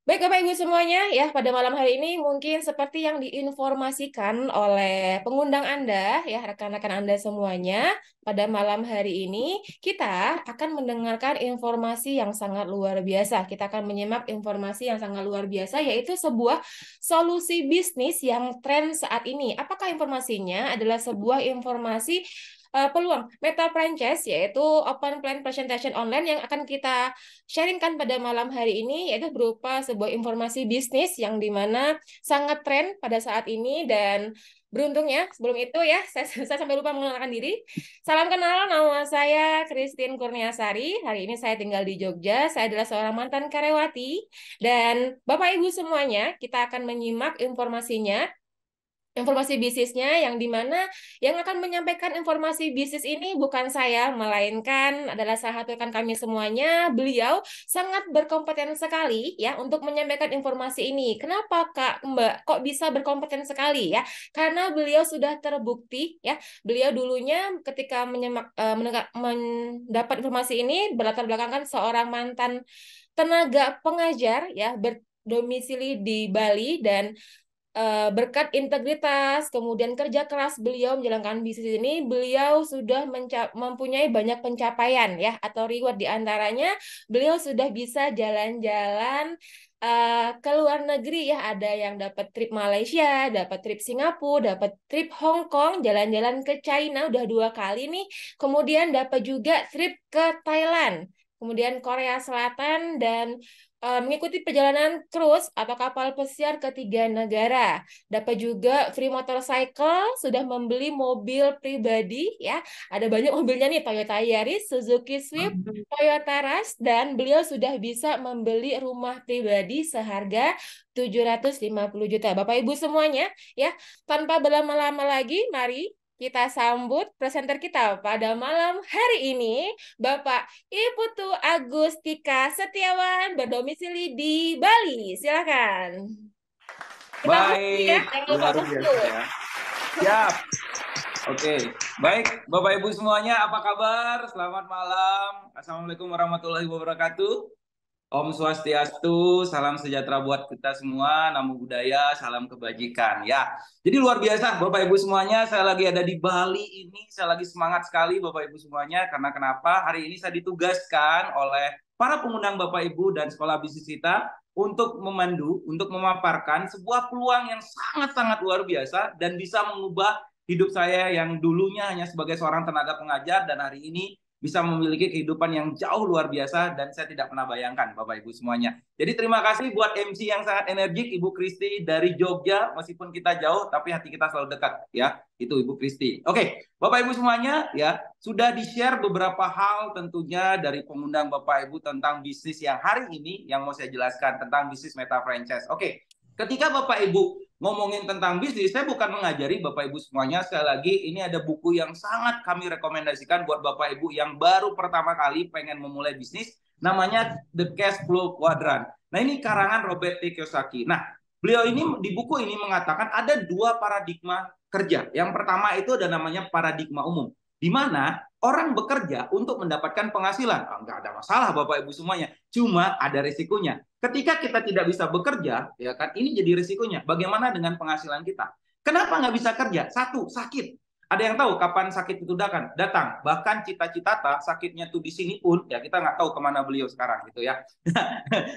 Baik Bapak Ibu semuanya, ya pada malam hari ini mungkin seperti yang diinformasikan oleh pengundang Anda, ya rekan-rekan Anda semuanya, pada malam hari ini kita akan mendengarkan informasi yang sangat luar biasa. Kita akan menyimak informasi yang sangat luar biasa, yaitu sebuah solusi bisnis yang tren saat ini. Apakah informasinya? Adalah sebuah informasi peluang meta franchise, yaitu open plan presentation online yang akan kita sharingkan pada malam hari ini, yaitu berupa sebuah informasi bisnis yang dimana sangat tren pada saat ini. Dan beruntung ya, sebelum itu ya, saya sampai lupa mengenalkan diri. Salam kenal, nama saya Christine Kurniasari. Hari ini saya tinggal di Jogja. Saya adalah seorang mantan karyawati. Dan Bapak Ibu semuanya, kita akan menyimak informasi bisnisnya, yang dimana yang akan menyampaikan informasi bisnis ini bukan saya, melainkan adalah salah satu rekan kami semuanya. Beliau sangat berkompeten sekali ya untuk menyampaikan informasi ini. Kenapa Kak Mbak kok bisa berkompeten sekali ya? Karena beliau sudah terbukti ya. Beliau dulunya ketika mendapat informasi ini berlatar belakangkan seorang mantan tenaga pengajar ya, berdomisili di Bali. Dan berkat integritas, kemudian kerja keras beliau menjalankan bisnis ini, beliau sudah mempunyai banyak pencapaian ya, atau reward. Di antaranya beliau sudah bisa jalan-jalan ke luar negeri ya, ada yang dapat trip Malaysia, dapat trip Singapura, dapat trip Hong Kong, jalan-jalan ke China udah 2 kali nih, kemudian dapat juga trip ke Thailand, kemudian Korea Selatan, dan mengikuti perjalanan cruise atau kapal pesiar ke 3 negara. Dapat juga free motorcycle, sudah membeli mobil pribadi ya. Ada banyak mobilnya nih, Toyota Yaris, Suzuki Swift, Toyota Rush, dan beliau sudah bisa membeli rumah pribadi seharga 750 juta. Bapak Ibu semuanya ya, tanpa berlama-lama lagi, mari kita sambut presenter kita pada malam hari ini, Bapak Iputu Agustika Setiawan, berdomisili di Bali. Silakan. Kita mulai ya, Baik, jangan lupa luar biasa unmute. ya. Siap. Oke, baik Bapak Ibu semuanya, apa kabar? Selamat malam. Assalamualaikum warahmatullahi wabarakatuh. Om Swastiastu, salam sejahtera buat kita semua, namo buddhaya, salam kebajikan. Ya, jadi luar biasa Bapak Ibu semuanya, saya lagi ada di Bali ini, saya lagi semangat sekali Bapak Ibu semuanya, karena kenapa? Hari ini saya ditugaskan oleh para pengundang Bapak Ibu dan sekolah bisnis kita untuk memandu, untuk memaparkan sebuah peluang yang sangat-sangat luar biasa dan bisa mengubah hidup saya yang dulunya hanya sebagai seorang tenaga pengajar dan hari ini bisa memiliki kehidupan yang jauh luar biasa dan saya tidak pernah bayangkan Bapak Ibu semuanya. Jadi terima kasih buat MC yang sangat energik Ibu Kristi dari Jogja, meskipun kita jauh tapi hati kita selalu dekat ya. Itu Ibu Kristi. Oke, Bapak Ibu semuanya ya, sudah di-share beberapa hal tentunya dari pengundang Bapak Ibu tentang bisnis yang hari ini yang mau saya jelaskan tentang bisnis meta franchise. Oke. Ketika Bapak Ibu ngomongin tentang bisnis, saya bukan mengajari Bapak Ibu semuanya. Sekali lagi, ini ada buku yang sangat kami rekomendasikan buat Bapak Ibu yang baru pertama kali pengen memulai bisnis. Namanya The Cash Flow Quadrant. Nah, ini karangan Robert T. Kiyosaki. Nah, beliau ini di buku ini mengatakan ada 2 paradigma kerja. Yang pertama itu ada namanya paradigma umum, di mana orang bekerja untuk mendapatkan penghasilan. Enggak ada masalah Bapak Ibu semuanya. Cuma ada risikonya. Ketika kita tidak bisa bekerja, ya kan, ini jadi risikonya. Bagaimana dengan penghasilan kita? Kenapa nggak bisa kerja? Satu, sakit. Ada yang tahu kapan sakit itu datang? Bahkan cita-cita sakitnya tuh di sini pun, ya kita nggak tahu kemana beliau sekarang gitu ya.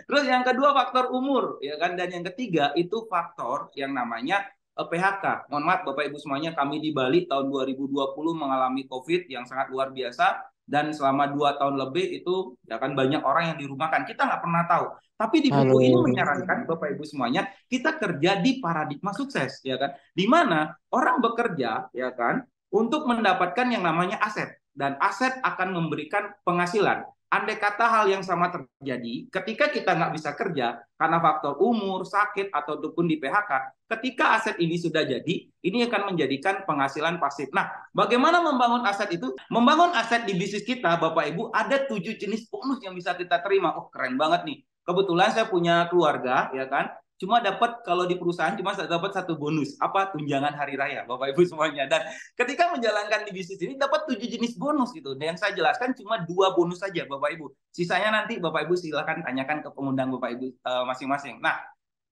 Terus yang kedua faktor umur, ya kan, dan yang ketiga itu faktor yang namanya PHK. Mohon maaf Bapak Ibu semuanya, kami di Bali tahun 2020 mengalami COVID yang sangat luar biasa dan selama 2 tahun lebih itu ya kan banyak orang yang dirumahkan. Kita nggak pernah tahu. Tapi di buku ini Halo. menyarankan Bapak Ibu semuanya kita kerja di paradigma sukses, ya kan, di mana orang bekerja ya kan untuk mendapatkan yang namanya aset dan aset akan memberikan penghasilan. Andai kata hal yang sama terjadi, ketika kita nggak bisa kerja karena faktor umur, sakit, ataupun di PHK, ketika aset ini sudah jadi, ini akan menjadikan penghasilan pasif. Nah, bagaimana membangun aset itu? Membangun aset di bisnis kita, Bapak Ibu, ada 7 jenis bonus yang bisa kita terima. Oh, keren banget nih. Kebetulan saya punya keluarga, ya kan, cuma dapat, kalau di perusahaan cuma dapat satu bonus, apa, tunjangan hari raya, Bapak Ibu semuanya. Dan ketika menjalankan di bisnis ini dapat 7 jenis bonus gitu. Dan yang saya jelaskan cuma 2 bonus saja, Bapak Ibu. Sisanya nanti Bapak Ibu silakan tanyakan ke pengundang Bapak Ibu masing-masing. Nah,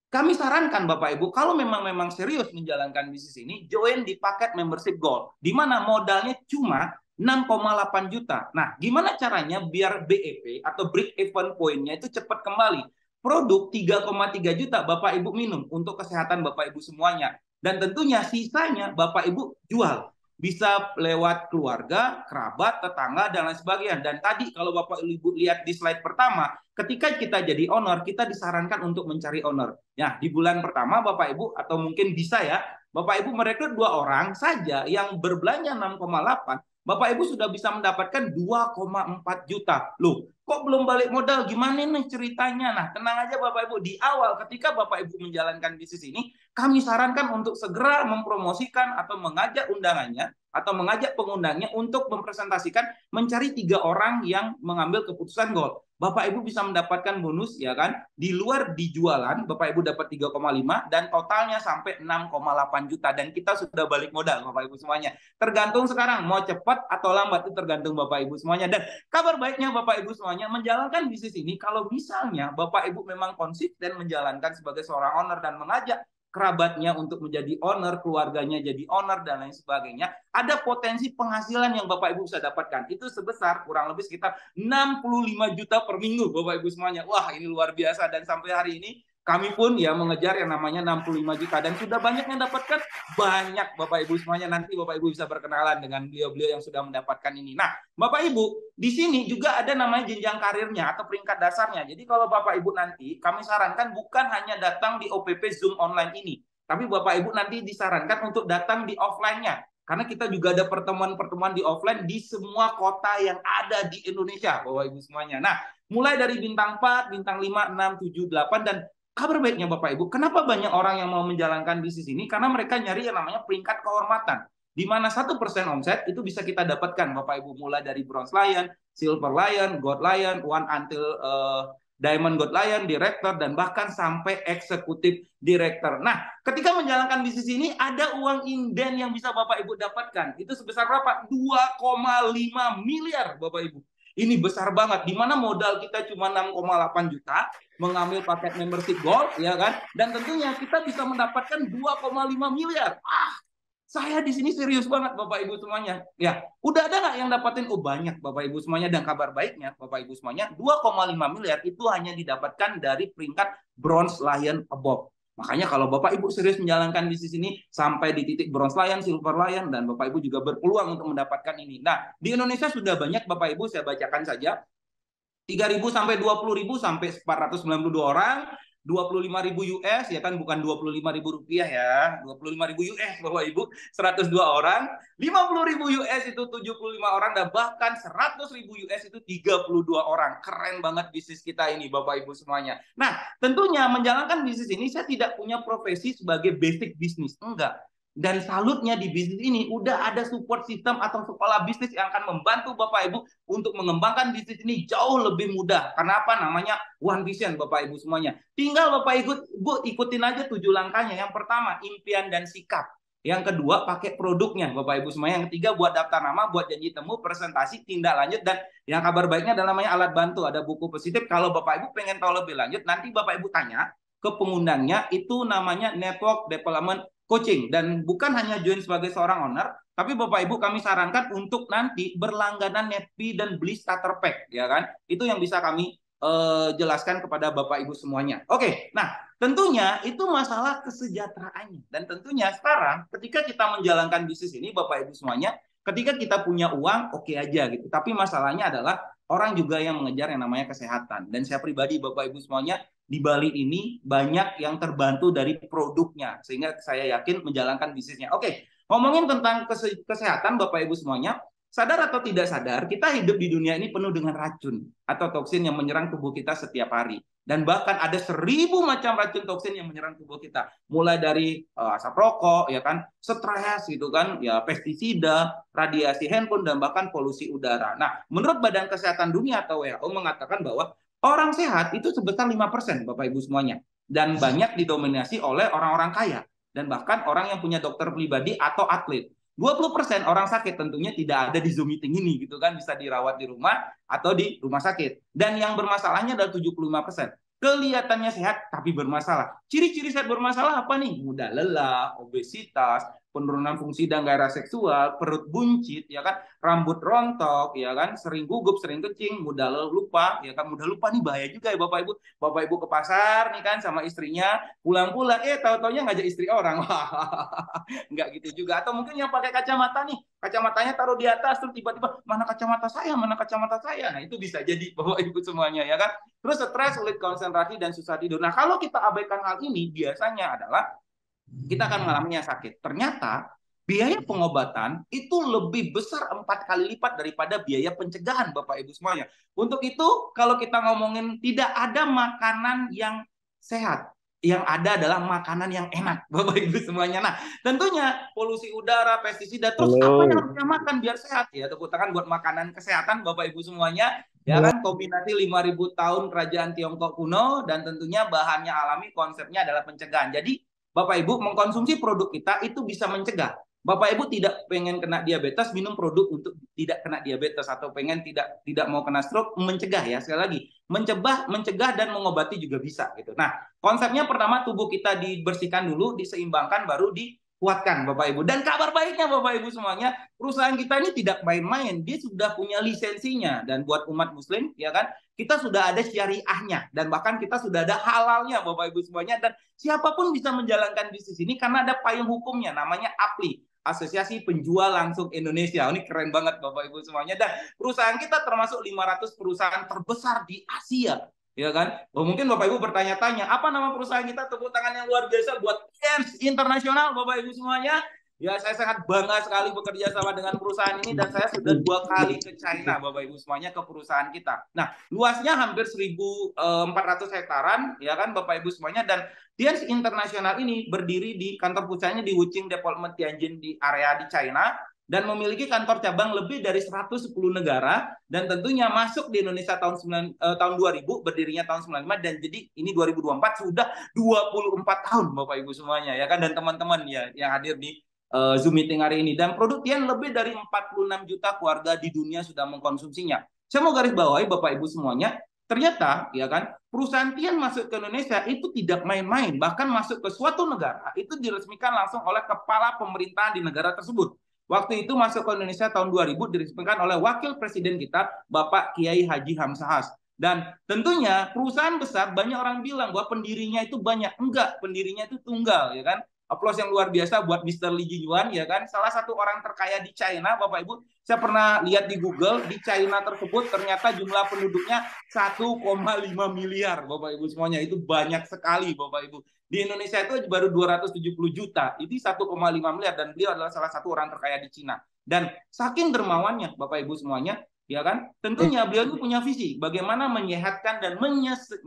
kami sarankan Bapak Ibu, kalau memang serius menjalankan bisnis ini, join di paket membership Gold, di mana modalnya cuma 6,8 juta. Nah, gimana caranya biar BEP atau break even point-nya itu cepat kembali? Produk 3,3 juta Bapak Ibu minum untuk kesehatan Bapak Ibu semuanya. Dan tentunya sisanya Bapak Ibu jual. Bisa lewat keluarga, kerabat, tetangga, dan lain sebagainya. Dan tadi kalau Bapak Ibu lihat di slide pertama, ketika kita jadi owner, kita disarankan untuk mencari owner. Ya, di bulan pertama Bapak Ibu, atau mungkin bisa ya, Bapak Ibu merekrut 2 orang saja yang berbelanja 6,8, Bapak Ibu sudah bisa mendapatkan 2,4 juta. Loh, kok belum balik modal? Gimana nih ceritanya? Nah, tenang aja Bapak Ibu. Di awal ketika Bapak Ibu menjalankan bisnis ini, kami sarankan untuk segera mempromosikan atau mengajak undangannya atau mengajak pengundangnya untuk mempresentasikan mencari 3 orang yang mengambil keputusan Gold. Bapak Ibu bisa mendapatkan bonus ya kan, di luar dijualan Bapak Ibu dapat 3,5 dan totalnya sampai 6,8 juta, dan kita sudah balik modal Bapak Ibu semuanya. Tergantung sekarang mau cepat atau lambat, itu tergantung Bapak Ibu semuanya. Dan kabar baiknya Bapak Ibu semuanya, menjalankan bisnis ini kalau misalnya Bapak Ibu memang konsisten menjalankan sebagai seorang owner dan mengajak kerabatnya untuk menjadi owner, keluarganya jadi owner, dan lain sebagainya, ada potensi penghasilan yang Bapak Ibu bisa dapatkan. Itu sebesar kurang lebih sekitar 65 juta per minggu, Bapak Ibu semuanya. Wah, ini luar biasa. Dan sampai hari ini kami pun ya mengejar yang namanya 65 juta, dan sudah banyak yang dapatkan, banyak Bapak Ibu semuanya. Nanti Bapak Ibu bisa berkenalan dengan beliau-beliau yang sudah mendapatkan ini. Nah, Bapak Ibu, di sini juga ada namanya jenjang karirnya atau peringkat dasarnya. Jadi kalau Bapak Ibu nanti, kami sarankan bukan hanya datang di OPP Zoom online ini, tapi Bapak Ibu nanti disarankan untuk datang di offline-nya. Karena kita juga ada pertemuan-pertemuan di offline di semua kota yang ada di Indonesia, Bapak Ibu semuanya. Nah, mulai dari bintang 4, bintang 5, 6, 7, 8, dan kabar baiknya Bapak Ibu, kenapa banyak orang yang mau menjalankan bisnis ini? Karena mereka nyari yang namanya peringkat kehormatan, di mana 1% omset itu bisa kita dapatkan Bapak Ibu, mulai dari Bronze Lion, Silver Lion, Gold Lion, One until Diamond Gold Lion, Director, dan bahkan sampai Eksekutif Director. Nah, ketika menjalankan bisnis ini, ada uang inden yang bisa Bapak Ibu dapatkan. Itu sebesar berapa? 2,5 miliar Bapak Ibu. Ini besar banget, di mana modal kita cuma 6,8 juta, mengambil paket membership Gold, ya kan? Dan tentunya kita bisa mendapatkan 2,5 miliar. Saya di sini serius banget Bapak Ibu semuanya. Ya, udah ada nggak yang dapatin? Oh, banyak Bapak Ibu semuanya. Dan kabar baiknya Bapak Ibu semuanya, 2,5 miliar itu hanya didapatkan dari peringkat Bronze Lion above. Makanya kalau Bapak Ibu serius menjalankan bisnis ini sampai di titik Bronze Lion, Silver Lion, dan Bapak Ibu juga berpeluang untuk mendapatkan ini. Nah, di Indonesia sudah banyak Bapak Ibu, saya bacakan saja. 3.000 sampai 20.000 sampai 492 orang, 25.000 US ya kan, bukan 25.000 rupiah ya, 25.000 US Bapak Ibu, 102 orang, 50.000 US itu 75 orang, dan bahkan 100.000 US itu 32 orang. Keren banget bisnis kita ini Bapak Ibu semuanya. Nah, tentunya menjalankan bisnis ini saya tidak punya profesi sebagai basic bisnis, enggak. Dan salutnya di bisnis ini udah ada support system atau sekolah bisnis yang akan membantu Bapak Ibu untuk mengembangkan bisnis ini jauh lebih mudah. Karena apa? Namanya One Vision Bapak Ibu semuanya. Tinggal Bapak Ibu ikutin aja 7 langkahnya. Yang pertama, impian dan sikap. Yang kedua, pakai produknya Bapak Ibu semuanya. Yang ketiga, buat daftar nama, buat janji temu, presentasi, tindak lanjut, dan yang kabar baiknya adalah namanya alat bantu. Ada buku positif. Kalau Bapak Ibu pengen tahu lebih lanjut, nanti Bapak Ibu tanya ke pengundangnya, itu namanya Network Development Coaching. Dan bukan hanya join sebagai seorang owner, tapi Bapak Ibu kami sarankan untuk nanti berlangganan Netpi dan beli starter pack, ya kan? Itu yang bisa kami jelaskan kepada Bapak Ibu semuanya. Oke, nah tentunya itu masalah kesejahteraannya. Dan tentunya sekarang ketika kita menjalankan bisnis ini Bapak Ibu semuanya, ketika kita punya uang oke aja gitu. Tapi masalahnya adalah orang juga yang mengejar yang namanya kesehatan. Dan saya pribadi Bapak Ibu semuanya, di Bali ini banyak yang terbantu dari produknya, sehingga saya yakin menjalankan bisnisnya. Oke, ngomongin tentang kesehatan Bapak Ibu semuanya, sadar atau tidak sadar, kita hidup di dunia ini penuh dengan racun atau toksin yang menyerang tubuh kita setiap hari. Dan bahkan ada 1.000 macam racun toksin yang menyerang tubuh kita. Mulai dari asap rokok, ya kan, stres gitu kan, ya pestisida, radiasi handphone, dan bahkan polusi udara. Nah, menurut Badan Kesehatan Dunia atau WHO mengatakan bahwa orang sehat itu sebesar 5% Bapak Ibu semuanya. dan banyak didominasi oleh orang-orang kaya dan bahkan orang yang punya dokter pribadi atau atlet. 20% orang sakit tentunya tidak ada di Zoom meeting ini gitu kan, bisa dirawat di rumah atau di rumah sakit. Dan yang bermasalahnya adalah 75%. Kelihatannya sehat tapi bermasalah. Ciri-ciri sehat bermasalah apa nih? Mudah lelah, obesitas, penurunan fungsi dan gairah seksual, perut buncit, ya kan, rambut rontok, ya kan, sering gugup, sering kencing, mudah lupa, ya kan, mudah lupa nih bahaya juga ya Bapak Ibu. Bapak Ibu ke pasar nih kan sama istrinya, pulang-pulang, tahu-taunya ngajak istri orang, nggak gitu juga. Atau mungkin yang pakai kacamata nih, kacamatanya taruh di atas, terus tiba-tiba mana kacamata saya, mana kacamata saya. Nah itu bisa jadi Bapak Ibu semuanya ya kan. Terus stres, sulit konsentrasi dan susah tidur. Nah kalau kita abaikan hal ini, biasanya adalah kita akan mengalaminya sakit. Ternyata biaya pengobatan itu lebih besar 4 kali lipat daripada biaya pencegahan Bapak Ibu semuanya. Untuk itu kalau kita ngomongin tidak ada makanan yang sehat, yang ada adalah makanan yang enak Bapak Ibu semuanya. Nah tentunya polusi udara, pestisida, terus apa yang Halo. harusnya makan biar sehat ya. Tepuk tangan buat makanan kesehatan Bapak Ibu semuanya. Ya Halo. kan, kombinasi 5.000 tahun kerajaan Tiongkok kuno dan tentunya bahannya alami, konsepnya adalah pencegahan. Jadi Bapak Ibu mengkonsumsi produk kita itu bisa mencegah. Bapak Ibu tidak pengen kena diabetes, minum produk untuk tidak kena diabetes, atau pengen tidak mau kena stroke, mencegah ya. Sekali lagi, mencegah dan mengobati juga bisa gitu. Nah, konsepnya pertama tubuh kita dibersihkan dulu, diseimbangkan, baru dikuatkan Bapak Ibu. Dan kabar baiknya Bapak Ibu semuanya, perusahaan kita ini tidak main-main, dia sudah punya lisensinya. Dan buat umat muslim ya kan, kita sudah ada syariahnya dan bahkan kita sudah ada halalnya Bapak Ibu semuanya, dan siapapun bisa menjalankan bisnis ini karena ada payung hukumnya namanya APLI, Asosiasi Penjual Langsung Indonesia. Ini keren banget Bapak Ibu semuanya, dan perusahaan kita termasuk 500 perusahaan terbesar di Asia. Ya kan? Mungkin Bapak Ibu bertanya-tanya, apa nama perusahaan kita? Tepuk tangan yang luar biasa buat Kens Internasional Bapak Ibu semuanya. Ya, saya sangat bangga sekali bekerja sama dengan perusahaan ini, dan saya sudah 2 kali ke China Bapak Ibu semuanya, ke perusahaan kita. Nah, luasnya hampir 1.400 hektaran ya kan Bapak Ibu semuanya, dan Dians Internasional ini berdiri di kantor pusatnya di Wuching Development Tianjin di area di China, dan memiliki kantor cabang lebih dari 110 negara, dan tentunya masuk di Indonesia tahun 2000, berdirinya tahun 95, dan jadi ini 2024 sudah 24 tahun Bapak Ibu semuanya ya kan, dan teman-teman ya yang hadir di Zoom meeting hari ini. Dan produk Tian lebih dari 46 juta keluarga di dunia sudah mengkonsumsinya. Saya mau garis bawahi Bapak Ibu semuanya, ternyata ya kan, perusahaan Tian masuk ke Indonesia itu tidak main-main, bahkan masuk ke suatu negara itu diresmikan langsung oleh kepala pemerintahan di negara tersebut. Waktu itu masuk ke Indonesia tahun 2000 diresmikan oleh wakil presiden kita Bapak Kiai Haji Hamzahas. Dan tentunya perusahaan besar, banyak orang bilang bahwa pendirinya itu banyak. Enggak, pendirinya itu tunggal ya kan. Aplaus yang luar biasa buat Mr. Li Jingyuan ya kan, salah satu orang terkaya di China Bapak Ibu. Saya pernah lihat di Google, di China tersebut ternyata jumlah penduduknya 1,5 miliar Bapak Ibu semuanya. Itu banyak sekali Bapak Ibu. Di Indonesia itu baru 270 juta, itu 1,5 miliar, dan beliau adalah salah satu orang terkaya di China. Dan saking dermawannya Bapak Ibu semuanya ya kan, tentunya beliau itu punya visi bagaimana menyehatkan dan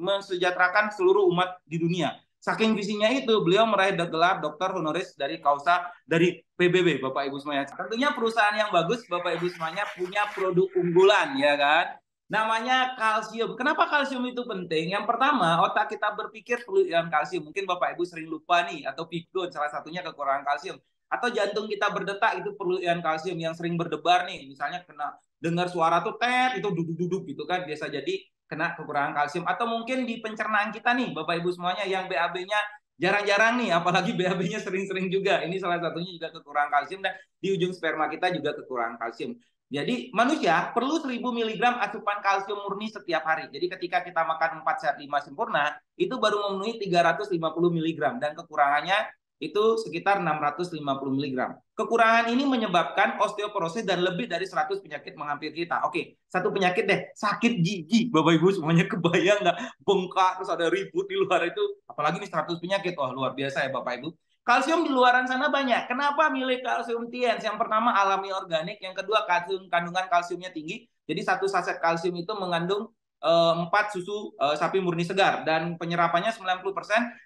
mensejahterakan seluruh umat di dunia. Saking visinya itu, beliau meraih gelar doktor honoris dari Causa dari PBB Bapak Ibu semuanya. Tentunya perusahaan yang bagus Bapak Ibu semuanya, punya produk unggulan ya kan. Namanya kalsium. Kenapa kalsium itu penting? Yang pertama, otak kita berpikir perlu ion kalsium. Mungkin Bapak Ibu sering lupa nih, atau pikun salah satunya kekurangan kalsium. Atau jantung kita berdetak itu perlu ion kalsium, yang sering berdebar nih. Misalnya kena dengar suara tuh tet, itu duduk-duduk gitu kan, biasa jadi kena kekurangan kalsium. Atau mungkin di pencernaan kita nih Bapak Ibu semuanya, yang BAB-nya jarang-jarang nih, apalagi BAB-nya sering-sering juga. Ini salah satunya juga kekurangan kalsium, dan di ujung sperma kita juga kekurangan kalsium. Jadi manusia perlu 1.000 mg asupan kalsium murni setiap hari. Jadi ketika kita makan 4 sehat 5 sempurna, itu baru memenuhi 350 mg, dan kekurangannya itu sekitar 650 mg. Kekurangan ini menyebabkan osteoporosis dan lebih dari 100 penyakit menghampiri kita. Oke, satu penyakit deh, sakit gigi. Bapak Ibu semuanya kebayang nggak? Bengkak, terus ada ribut di luar itu. Apalagi nih 100 penyakit. Wah, luar biasa ya Bapak Ibu. Kalsium di luaran sana banyak. Kenapa milih kalsium Tiens? Yang pertama alami organik, yang kedua kandungan kalsiumnya tinggi. Jadi satu saset kalsium itu mengandung 4 susu sapi murni segar, dan penyerapannya 90%,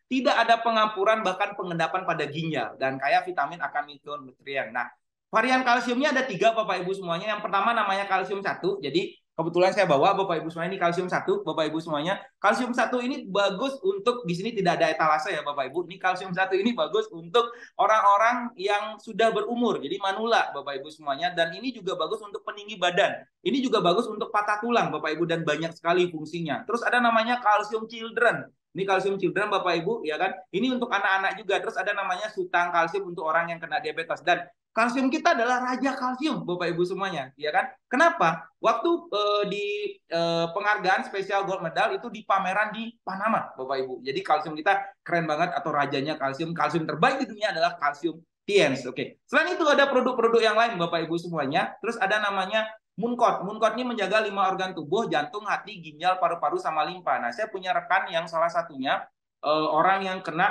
tidak ada pengampuran bahkan pengendapan pada ginjal, dan kaya vitamin akan mikronutrien. Nah, varian kalsiumnya ada 3 Bapak Ibu semuanya. Yang pertama namanya kalsium 1. Jadi kebetulan saya bawa Bapak Ibu semuanya ini kalsium 1, Bapak Ibu semuanya. Kalsium 1 ini bagus untuk, di sini tidak ada etalase ya Bapak Ibu. Ini kalsium 1 ini bagus untuk orang-orang yang sudah berumur, jadi manula Bapak Ibu semuanya. Dan ini juga bagus untuk peninggi badan. Ini juga bagus untuk patah tulang Bapak Ibu, dan banyak sekali fungsinya. Terus ada namanya kalsium children. Ini kalsium children Bapak Ibu, ya kan? Ini untuk anak-anak juga. Terus ada namanya sutang kalsium untuk orang yang kena diabetes. Dan kalsium kita adalah raja kalsium Bapak Ibu semuanya, ya kan? Kenapa? Waktu di penghargaan spesial gold medal itu di pameran di Panama Bapak Ibu. Jadi kalsium kita keren banget, atau rajanya kalsium. Kalsium terbaik di dunia adalah kalsium Tiens. Oke. Selain itu ada produk-produk yang lain Bapak Ibu semuanya. Terus ada namanya Mooncott. Mooncott ini menjaga 5 organ tubuh: jantung, hati, ginjal, paru-paru, sama limpa. Nah, saya punya rekan yang salah satunya orang yang kena,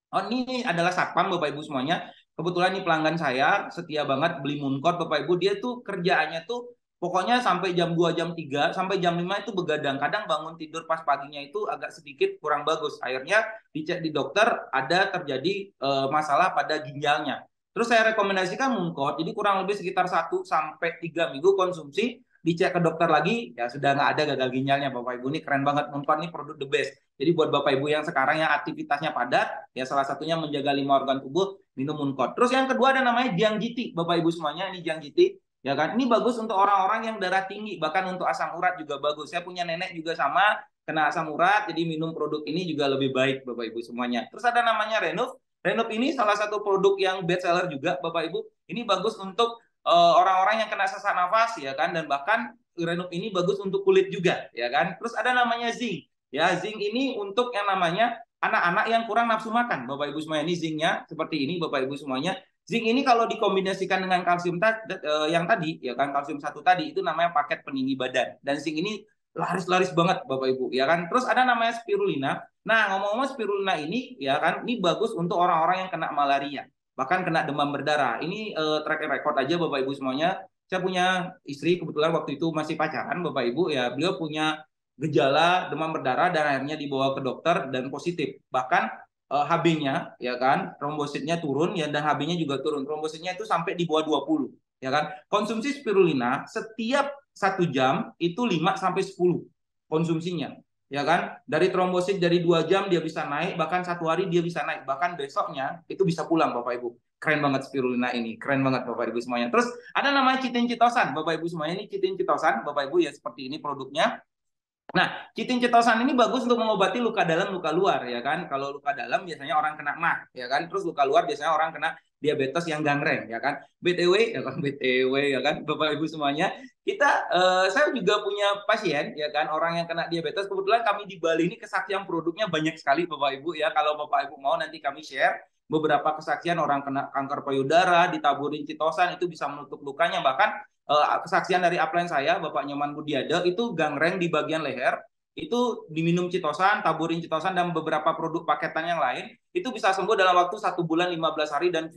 oh ini adalah satpam Bapak Ibu semuanya. Kebetulan ini pelanggan saya, setia banget beli Mooncott Bapak Ibu. Dia tuh kerjaannya tuh pokoknya sampai jam 2, jam 3, sampai jam 5 itu begadang. Kadang bangun tidur pas paginya itu agak sedikit kurang bagus. Akhirnya dicek di dokter, ada terjadi masalah pada ginjalnya. Terus saya rekomendasikan Mooncott, jadi kurang lebih sekitar 1 sampai 3 minggu konsumsi, dicek ke dokter lagi, ya sudah nggak ada gagal ginjalnya Bapak Ibu. Ini keren banget, Mooncott ini produk the best. Jadi buat Bapak Ibu yang sekarang yang aktivitasnya padat, ya salah satunya menjaga 5 organ tubuh, minum Mooncott. Terus yang kedua ada namanya Jiangjiti Bapak Ibu semuanya, ini Jiangjiti. Ya kan, ini bagus untuk orang-orang yang darah tinggi, bahkan untuk asam urat juga bagus. Saya punya nenek juga sama, kena asam urat, jadi minum produk ini juga lebih baik Bapak Ibu semuanya. Terus ada namanya Renov. Renov ini salah satu produk yang best seller juga Bapak Ibu. Ini bagus untuk orang-orang yang kena sesak nafas, ya kan, dan bahkan Renov ini bagus untuk kulit juga, ya kan. Terus ada namanya Zinc. Ya, Zinc ini untuk yang namanya anak-anak yang kurang nafsu makan Bapak Ibu semuanya. Ini zincnya seperti ini Bapak Ibu semuanya. Zinc ini kalau dikombinasikan dengan kalsium yang tadi, ya kan, kalsium 1 tadi, itu namanya paket peninggi badan. Dan zinc ini laris-laris banget Bapak Ibu, ya kan. Terus ada namanya spirulina. Nah, ngomong-ngomong spirulina ini, ya kan, ini bagus untuk orang-orang yang kena malaria, bahkan kena demam berdarah. Ini track record aja Bapak Ibu semuanya. Saya punya istri, kebetulan waktu itu masih pacaran Bapak Ibu, ya beliau punya gejala demam berdarah dan akhirnya dibawa ke dokter dan positif. Bahkan HB-nya, ya kan, trombositnya turun, ya, dan HB-nya juga turun. Trombositnya itu sampai di bawah 20, ya kan. Konsumsi spirulina setiap 1 jam itu 5 sampai 10 konsumsinya, ya kan. Dari trombosit dari 2 jam dia bisa naik, bahkan 1 hari dia bisa naik, bahkan besoknya itu bisa pulang Bapak Ibu. Keren banget spirulina ini, keren banget Bapak Ibu semuanya. Terus ada namanya chitin chitosan Bapak Ibu semuanya. Ini chitin chitosan Bapak Ibu, ya seperti ini produknya. Nah, chitin chitosan ini bagus untuk mengobati luka dalam, luka luar, ya kan. Kalau luka dalam biasanya orang kena MAH, ya kan. Terus luka luar biasanya orang kena diabetes yang gangren, ya kan. BTW, ya kan, BTW, ya kan, Bapak Ibu semuanya. Saya juga punya pasien, ya kan, orang yang kena diabetes. Kebetulan kami di Bali ini kesaksian produknya banyak sekali, Bapak Ibu, ya. Kalau Bapak Ibu mau nanti kami share beberapa kesaksian orang kena kanker payudara, ditaburin chitosan, itu bisa menutup lukanya. Bahkan kesaksian dari upline saya, Bapak Nyoman Budiade, itu gangren di bagian leher, itu diminum chitosan, taburin chitosan, dan beberapa produk paketan yang lain, itu bisa sembuh dalam waktu 1 bulan 15 hari, dan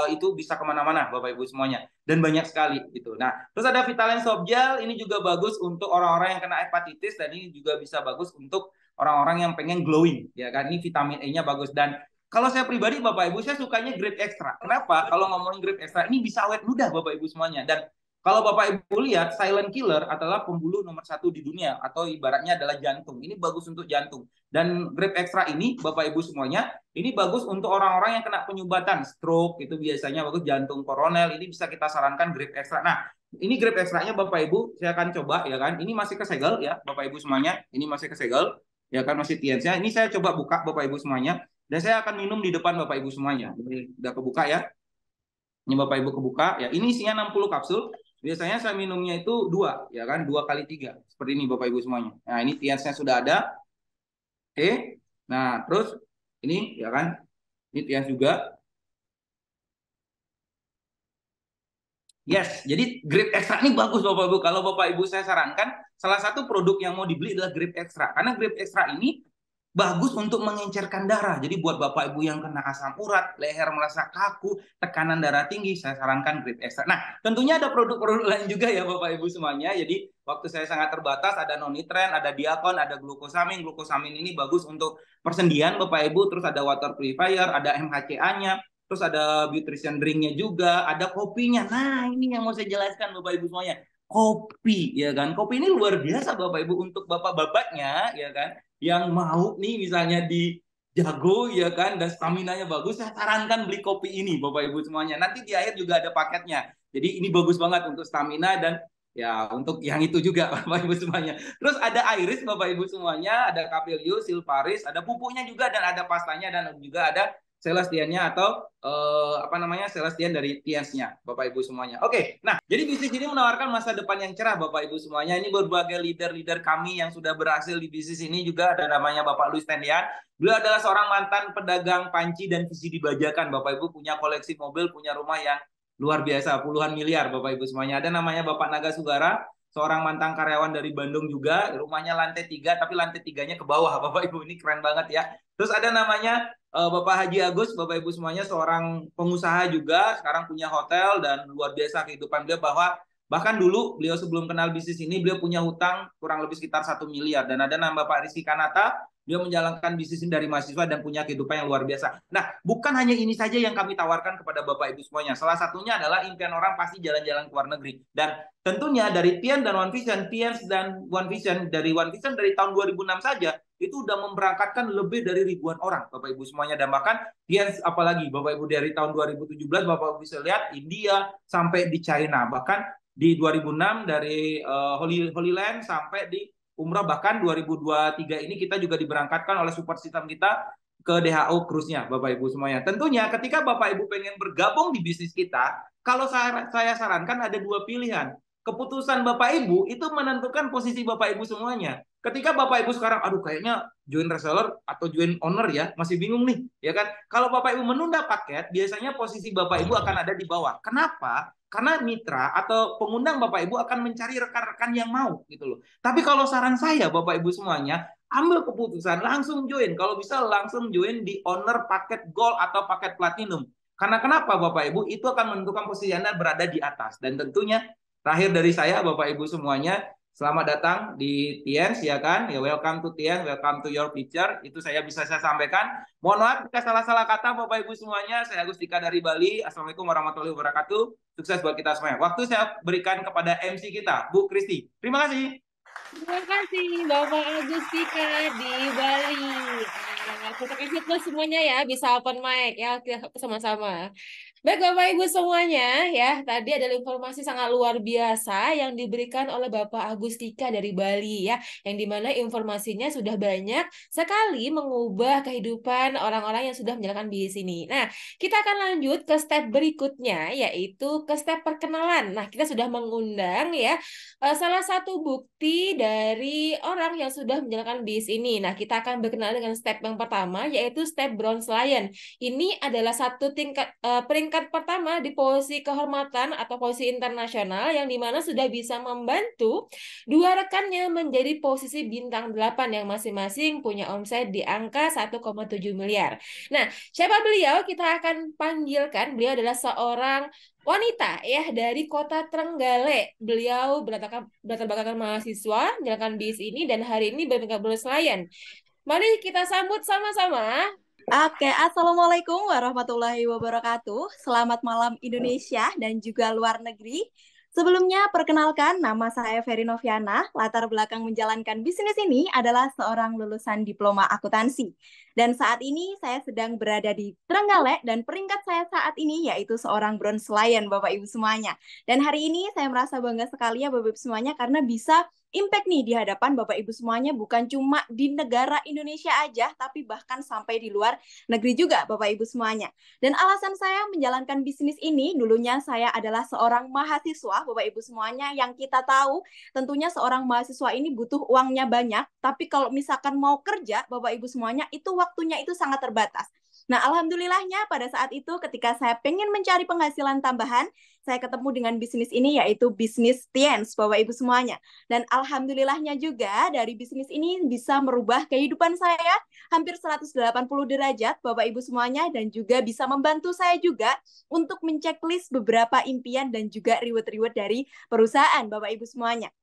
itu bisa kemana-mana Bapak Ibu semuanya, dan banyak sekali gitu. Nah, terus ada Vitalen Soft Gel, ini juga bagus untuk orang-orang yang kena hepatitis, dan ini juga bisa bagus untuk orang-orang yang pengen glowing, ya kan. Ini vitamin E-nya bagus. Dan kalau saya pribadi Bapak Ibu, saya sukanya grade extra. Kenapa? Kalau ngomongin grade extra, ini bisa awet muda Bapak Ibu semuanya. Dan kalau Bapak Ibu lihat, silent killer adalah pembuluh nomor 1 di dunia, atau ibaratnya adalah jantung. Ini bagus untuk jantung. Dan grip extra ini, Bapak Ibu semuanya, ini bagus untuk orang-orang yang kena penyumbatan, stroke, itu biasanya bagus, jantung koronel, ini bisa kita sarankan grip extra. Nah, ini grip extra-nya Bapak Ibu, saya akan coba, ya kan. Ini masih kesegel, ya Bapak Ibu semuanya. Ini masih kesegel, ya kan, masih tiensnya. Ini saya coba buka Bapak Ibu semuanya. Dan saya akan minum di depan Bapak Ibu semuanya. Ini udah kebuka ya. Ini Bapak Ibu kebuka, ya. Ini isinya 60 kapsul. Biasanya saya minumnya itu 2, ya kan, 2 kali 3. Seperti ini Bapak Ibu semuanya. Nah, ini tiensnya sudah ada. Oke. Nah, terus ini, ya kan, ini tiens juga. Yes, jadi grip extra ini bagus Bapak Ibu. Kalau Bapak Ibu saya sarankan, salah satu produk yang mau dibeli adalah grip extra. Karena grip extra ini bagus untuk mengencerkan darah. Jadi buat Bapak Ibu yang kena asam urat, leher merasa kaku, tekanan darah tinggi, saya sarankan grip extra. Nah, tentunya ada produk-produk lain juga ya Bapak Ibu semuanya. Jadi waktu saya sangat terbatas, ada nonitren, ada diakon, ada glukosamin. Glukosamin ini bagus untuk persendian Bapak Ibu. Terus ada water purifier, ada MHCA-nya. Terus ada nutrition drink-nya juga, ada kopinya. Nah, ini yang mau saya jelaskan Bapak Ibu semuanya. kopi, ya kan? Kopi ini luar biasa Bapak Ibu untuk bapak-bapaknya, ya kan? Yang mau nih misalnya di jago, ya kan? Dan stamina-nya bagus, saya sarankan beli kopi ini Bapak Ibu semuanya. Nanti di akhir juga ada paketnya. Jadi ini bagus banget untuk stamina dan ya untuk yang itu juga Bapak Ibu semuanya. Terus ada iris Bapak Ibu semuanya, ada capelio, silvaris, ada pupuknya juga dan ada pastanya dan juga ada Celestiannya atau apa namanya Celestian dari Tiensnya Bapak Ibu semuanya. Oke, nah jadi bisnis ini menawarkan masa depan yang cerah Bapak Ibu semuanya. Ini berbagai leader-leader kami yang sudah berhasil di bisnis ini juga ada namanya Bapak Luis Tendian. Beliau adalah seorang mantan pedagang panci dan visi dibajakan Bapak Ibu, punya koleksi mobil, punya rumah yang luar biasa puluhan miliar Bapak Ibu semuanya. Ada namanya Bapak Naga Sugara, seorang mantan karyawan dari Bandung juga, rumahnya lantai 3 tapi lantai 3-nya ke bawah Bapak Ibu, ini keren banget ya. Terus ada namanya Bapak Haji Agus, Bapak Ibu semuanya seorang pengusaha juga, sekarang punya hotel dan luar biasa kehidupan beliau bahwa bahkan dulu beliau sebelum kenal bisnis ini beliau punya hutang kurang lebih sekitar 1 miliar dan ada nama Bapak Rizky Kanata, beliau menjalankan bisnis ini dari mahasiswa dan punya kehidupan yang luar biasa. Nah, bukan hanya ini saja yang kami tawarkan kepada Bapak Ibu semuanya. Salah satunya adalah impian orang pasti jalan-jalan ke luar negeri. Dan tentunya dari Tian dan One Vision, Tian dan One Vision dari tahun 2006 saja itu udah memberangkatkan lebih dari ribuan orang Bapak Ibu semuanya dan bahkan Tiens apalagi Bapak Ibu dari tahun 2017 Bapak Ibu bisa lihat India sampai di China bahkan di 2006 dari Holy Land sampai di Umrah bahkan 2023 ini kita juga diberangkatkan oleh support system kita ke DHO cruise-nya Bapak Ibu semuanya. Tentunya ketika Bapak Ibu pengen bergabung di bisnis kita, kalau saya sarankan ada dua pilihan. Keputusan Bapak Ibu itu menentukan posisi Bapak Ibu semuanya. Ketika Bapak Ibu sekarang, aduh kayaknya join reseller atau join owner ya, masih bingung nih, ya kan? Kalau Bapak Ibu menunda paket, biasanya posisi Bapak Ibu akan ada di bawah. Kenapa? Karena mitra atau pengundang Bapak Ibu akan mencari rekan-rekan yang mau, gitu loh. Tapi kalau saran saya, Bapak Ibu semuanya, ambil keputusan langsung join. Kalau bisa langsung join di owner paket gold atau paket platinum. Karena kenapa Bapak Ibu? Itu akan menentukan posisi Anda berada di atas. Dan tentunya terakhir dari saya, Bapak Ibu semuanya, selamat datang di Tiens, ya kan? Ya, welcome to Tiens, welcome to your future. Itu saya sampaikan. Mohon maaf jika salah-salah kata, Bapak Ibu semuanya. Saya Agus Dika dari Bali. Assalamualaikum warahmatullahi wabarakatuh. Sukses buat kita semuanya. Waktu saya berikan kepada MC kita, Bu Kristi. Terima kasih. Terima kasih Bapak Agus Dika di Bali. Kita kasih plus semuanya ya, bisa open mic ya, kita sama-sama. Baik Bapak Ibu semuanya ya, tadi ada informasi sangat luar biasa yang diberikan oleh Bapak Agus Dika dari Bali ya, yang dimana informasinya sudah banyak sekali mengubah kehidupan orang-orang yang sudah menjalankan bisnis ini. Nah, kita akan lanjut ke step berikutnya, yaitu ke step perkenalan. Nah, kita sudah mengundang ya salah satu bukti dari orang yang sudah menjalankan bisnis ini. Nah, kita akan berkenalan dengan step yang pertama, yaitu step Bronze Lion. Ini adalah satu tingkat peringkat pertama di posisi kehormatan atau posisi internasional yang dimana sudah bisa membantu dua rekannya menjadi posisi bintang 8 yang masing-masing punya omset di angka 1,7 miliar. Nah, siapa beliau? Kita akan panggilkan. Beliau adalah seorang wanita ya dari kota Trenggalek. Beliau berlatar belakang mahasiswa menjalankan bisnis ini dan hari ini berpegang Bronze Lion. Mari kita sambut sama-sama. Oke, Assalamualaikum warahmatullahi wabarakatuh. Selamat malam Indonesia dan juga luar negeri. Sebelumnya, perkenalkan nama saya Ferry Noviana. Latar belakang menjalankan bisnis ini adalah seorang lulusan diploma akuntansi. Dan saat ini saya sedang berada di Trenggalek dan peringkat saya saat ini yaitu seorang Bronze Lion, Bapak Ibu semuanya. Dan hari ini saya merasa bangga sekali ya Bapak Ibu semuanya karena bisa impact nih di hadapan Bapak Ibu semuanya bukan cuma di negara Indonesia aja, tapi bahkan sampai di luar negeri juga Bapak Ibu semuanya. Dan alasan saya menjalankan bisnis ini, dulunya saya adalah seorang mahasiswa Bapak Ibu semuanya yang kita tahu tentunya seorang mahasiswa ini butuh uangnya banyak, tapi kalau misalkan mau kerja Bapak Ibu semuanya itu waktunya itu sangat terbatas. Nah, alhamdulillahnya pada saat itu ketika saya pengen mencari penghasilan tambahan, saya ketemu dengan bisnis ini yaitu bisnis Tiens, Bapak Ibu semuanya. Dan alhamdulillahnya juga dari bisnis ini bisa merubah kehidupan saya hampir 180 derajat, Bapak Ibu semuanya, dan juga bisa membantu saya juga untuk menceklis beberapa impian dan juga reward-reward dari perusahaan, Bapak Ibu semuanya.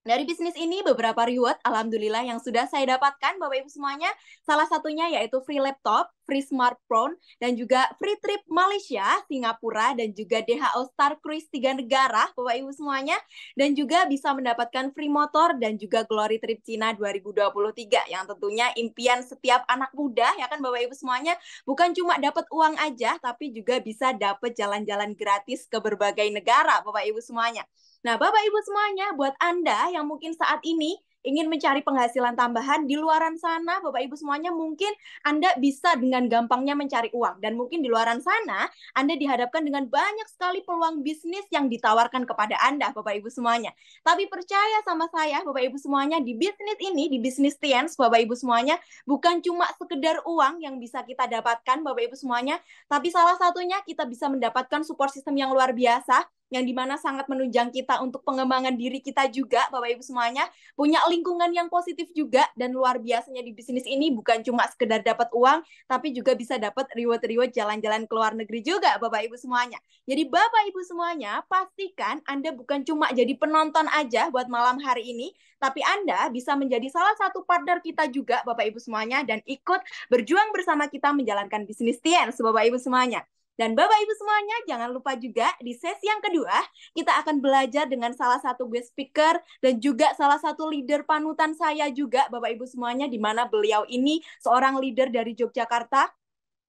Dari bisnis ini beberapa reward alhamdulillah yang sudah saya dapatkan Bapak Ibu semuanya. Salah satunya yaitu free laptop, free smartphone, dan juga free trip Malaysia, Singapura, dan juga DHO Star Cruise 3 negara Bapak Ibu semuanya. Dan juga bisa mendapatkan free motor dan juga Glory Trip Cina 2023 yang tentunya impian setiap anak muda ya kan Bapak Ibu semuanya. Bukan cuma dapat uang aja tapi juga bisa dapat jalan-jalan gratis ke berbagai negara Bapak Ibu semuanya. Nah, Bapak Ibu semuanya, buat Anda yang mungkin saat ini ingin mencari penghasilan tambahan di luaran sana, Bapak Ibu semuanya, mungkin Anda bisa dengan gampangnya mencari uang. Dan mungkin di luaran sana, Anda dihadapkan dengan banyak sekali peluang bisnis yang ditawarkan kepada Anda, Bapak Ibu semuanya. Tapi percaya sama saya, Bapak Ibu semuanya, di bisnis ini, di bisnis Tiens, Bapak Ibu semuanya, bukan cuma sekedar uang yang bisa kita dapatkan, Bapak Ibu semuanya, tapi salah satunya kita bisa mendapatkan support system yang luar biasa, yang dimana sangat menunjang kita untuk pengembangan diri kita juga, Bapak Ibu semuanya, punya lingkungan yang positif juga, dan luar biasanya di bisnis ini bukan cuma sekedar dapat uang, tapi juga bisa dapat reward-reward jalan-jalan ke luar negeri juga, Bapak Ibu semuanya. Jadi Bapak Ibu semuanya, pastikan Anda bukan cuma jadi penonton aja buat malam hari ini, tapi Anda bisa menjadi salah satu partner kita juga, Bapak Ibu semuanya, dan ikut berjuang bersama kita menjalankan bisnis Tiens, Bapak Ibu semuanya. Dan Bapak Ibu semuanya, jangan lupa juga di sesi yang kedua, kita akan belajar dengan salah satu guest speaker dan juga salah satu leader panutan saya juga, Bapak Ibu semuanya, di mana beliau ini seorang leader dari Yogyakarta.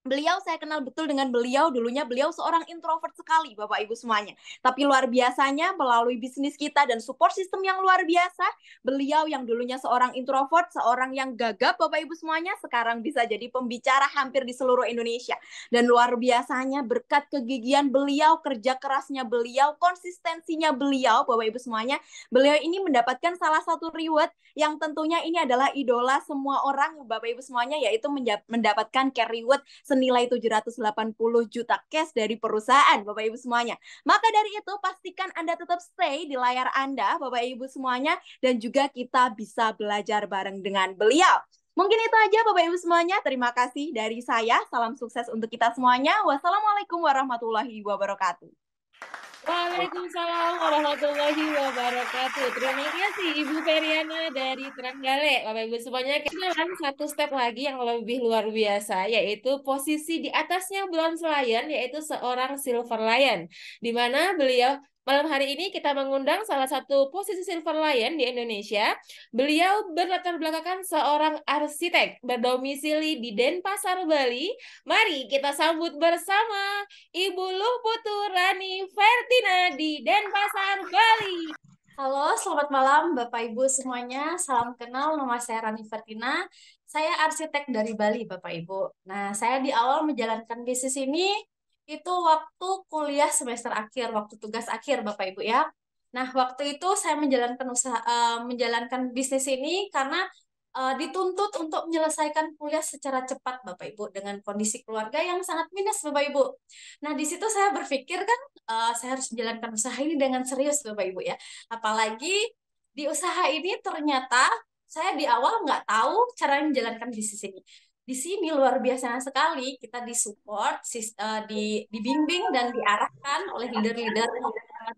Beliau, saya kenal betul dengan beliau, dulunya beliau seorang introvert sekali, Bapak Ibu semuanya. Tapi luar biasanya melalui bisnis kita dan support system yang luar biasa, beliau yang dulunya seorang introvert, seorang yang gagap, Bapak Ibu semuanya, sekarang bisa jadi pembicara hampir di seluruh Indonesia. Dan luar biasanya berkat kegigihan beliau, kerja kerasnya beliau, konsistensinya beliau, Bapak Ibu semuanya, beliau ini mendapatkan salah satu reward yang tentunya ini adalah idola semua orang, Bapak Ibu semuanya, yaitu mendapatkan care reward senilai 780 juta cash dari perusahaan, Bapak Ibu semuanya. Maka dari itu, pastikan Anda tetap stay di layar Anda, Bapak Ibu semuanya, dan juga kita bisa belajar bareng dengan beliau. Mungkin itu aja Bapak Ibu semuanya. Terima kasih dari saya. Salam sukses untuk kita semuanya. Wassalamualaikum warahmatullahi wabarakatuh. Waalaikumsalam warahmatullahi wabarakatuh. Terima kasih Ibu Feriana dari Trenggalek. Bapak Ibu semuanya, kita satu step lagi yang lebih luar biasa, yaitu posisi di atasnya Bronze Lion, yaitu seorang Silver Lion. Di mana beliau malam hari ini kita mengundang salah satu posisi Silver Lion di Indonesia. Beliau berlatar belakangkan seorang arsitek berdomisili di Denpasar, Bali. Mari kita sambut bersama Ibu Luhputu Rani Fertina di Denpasar, Bali. Halo, selamat malam Bapak Ibu semuanya. Salam kenal, nama saya Rani Fertina. Saya arsitek dari Bali, Bapak Ibu. Nah, saya di awal menjalankan bisnis ini itu waktu kuliah semester akhir, waktu tugas akhir, Bapak Ibu ya. Nah, waktu itu saya menjalankan bisnis ini karena dituntut untuk menyelesaikan kuliah secara cepat, Bapak Ibu, dengan kondisi keluarga yang sangat minus, Bapak Ibu. Nah, di situ saya berpikir kan, saya harus menjalankan usaha ini dengan serius, Bapak Ibu ya. Apalagi di usaha ini ternyata saya di awal nggak tahu cara menjalankan bisnis ini. Di sini luar biasa sekali kita disupport, dibimbing dan diarahkan oleh leader-leader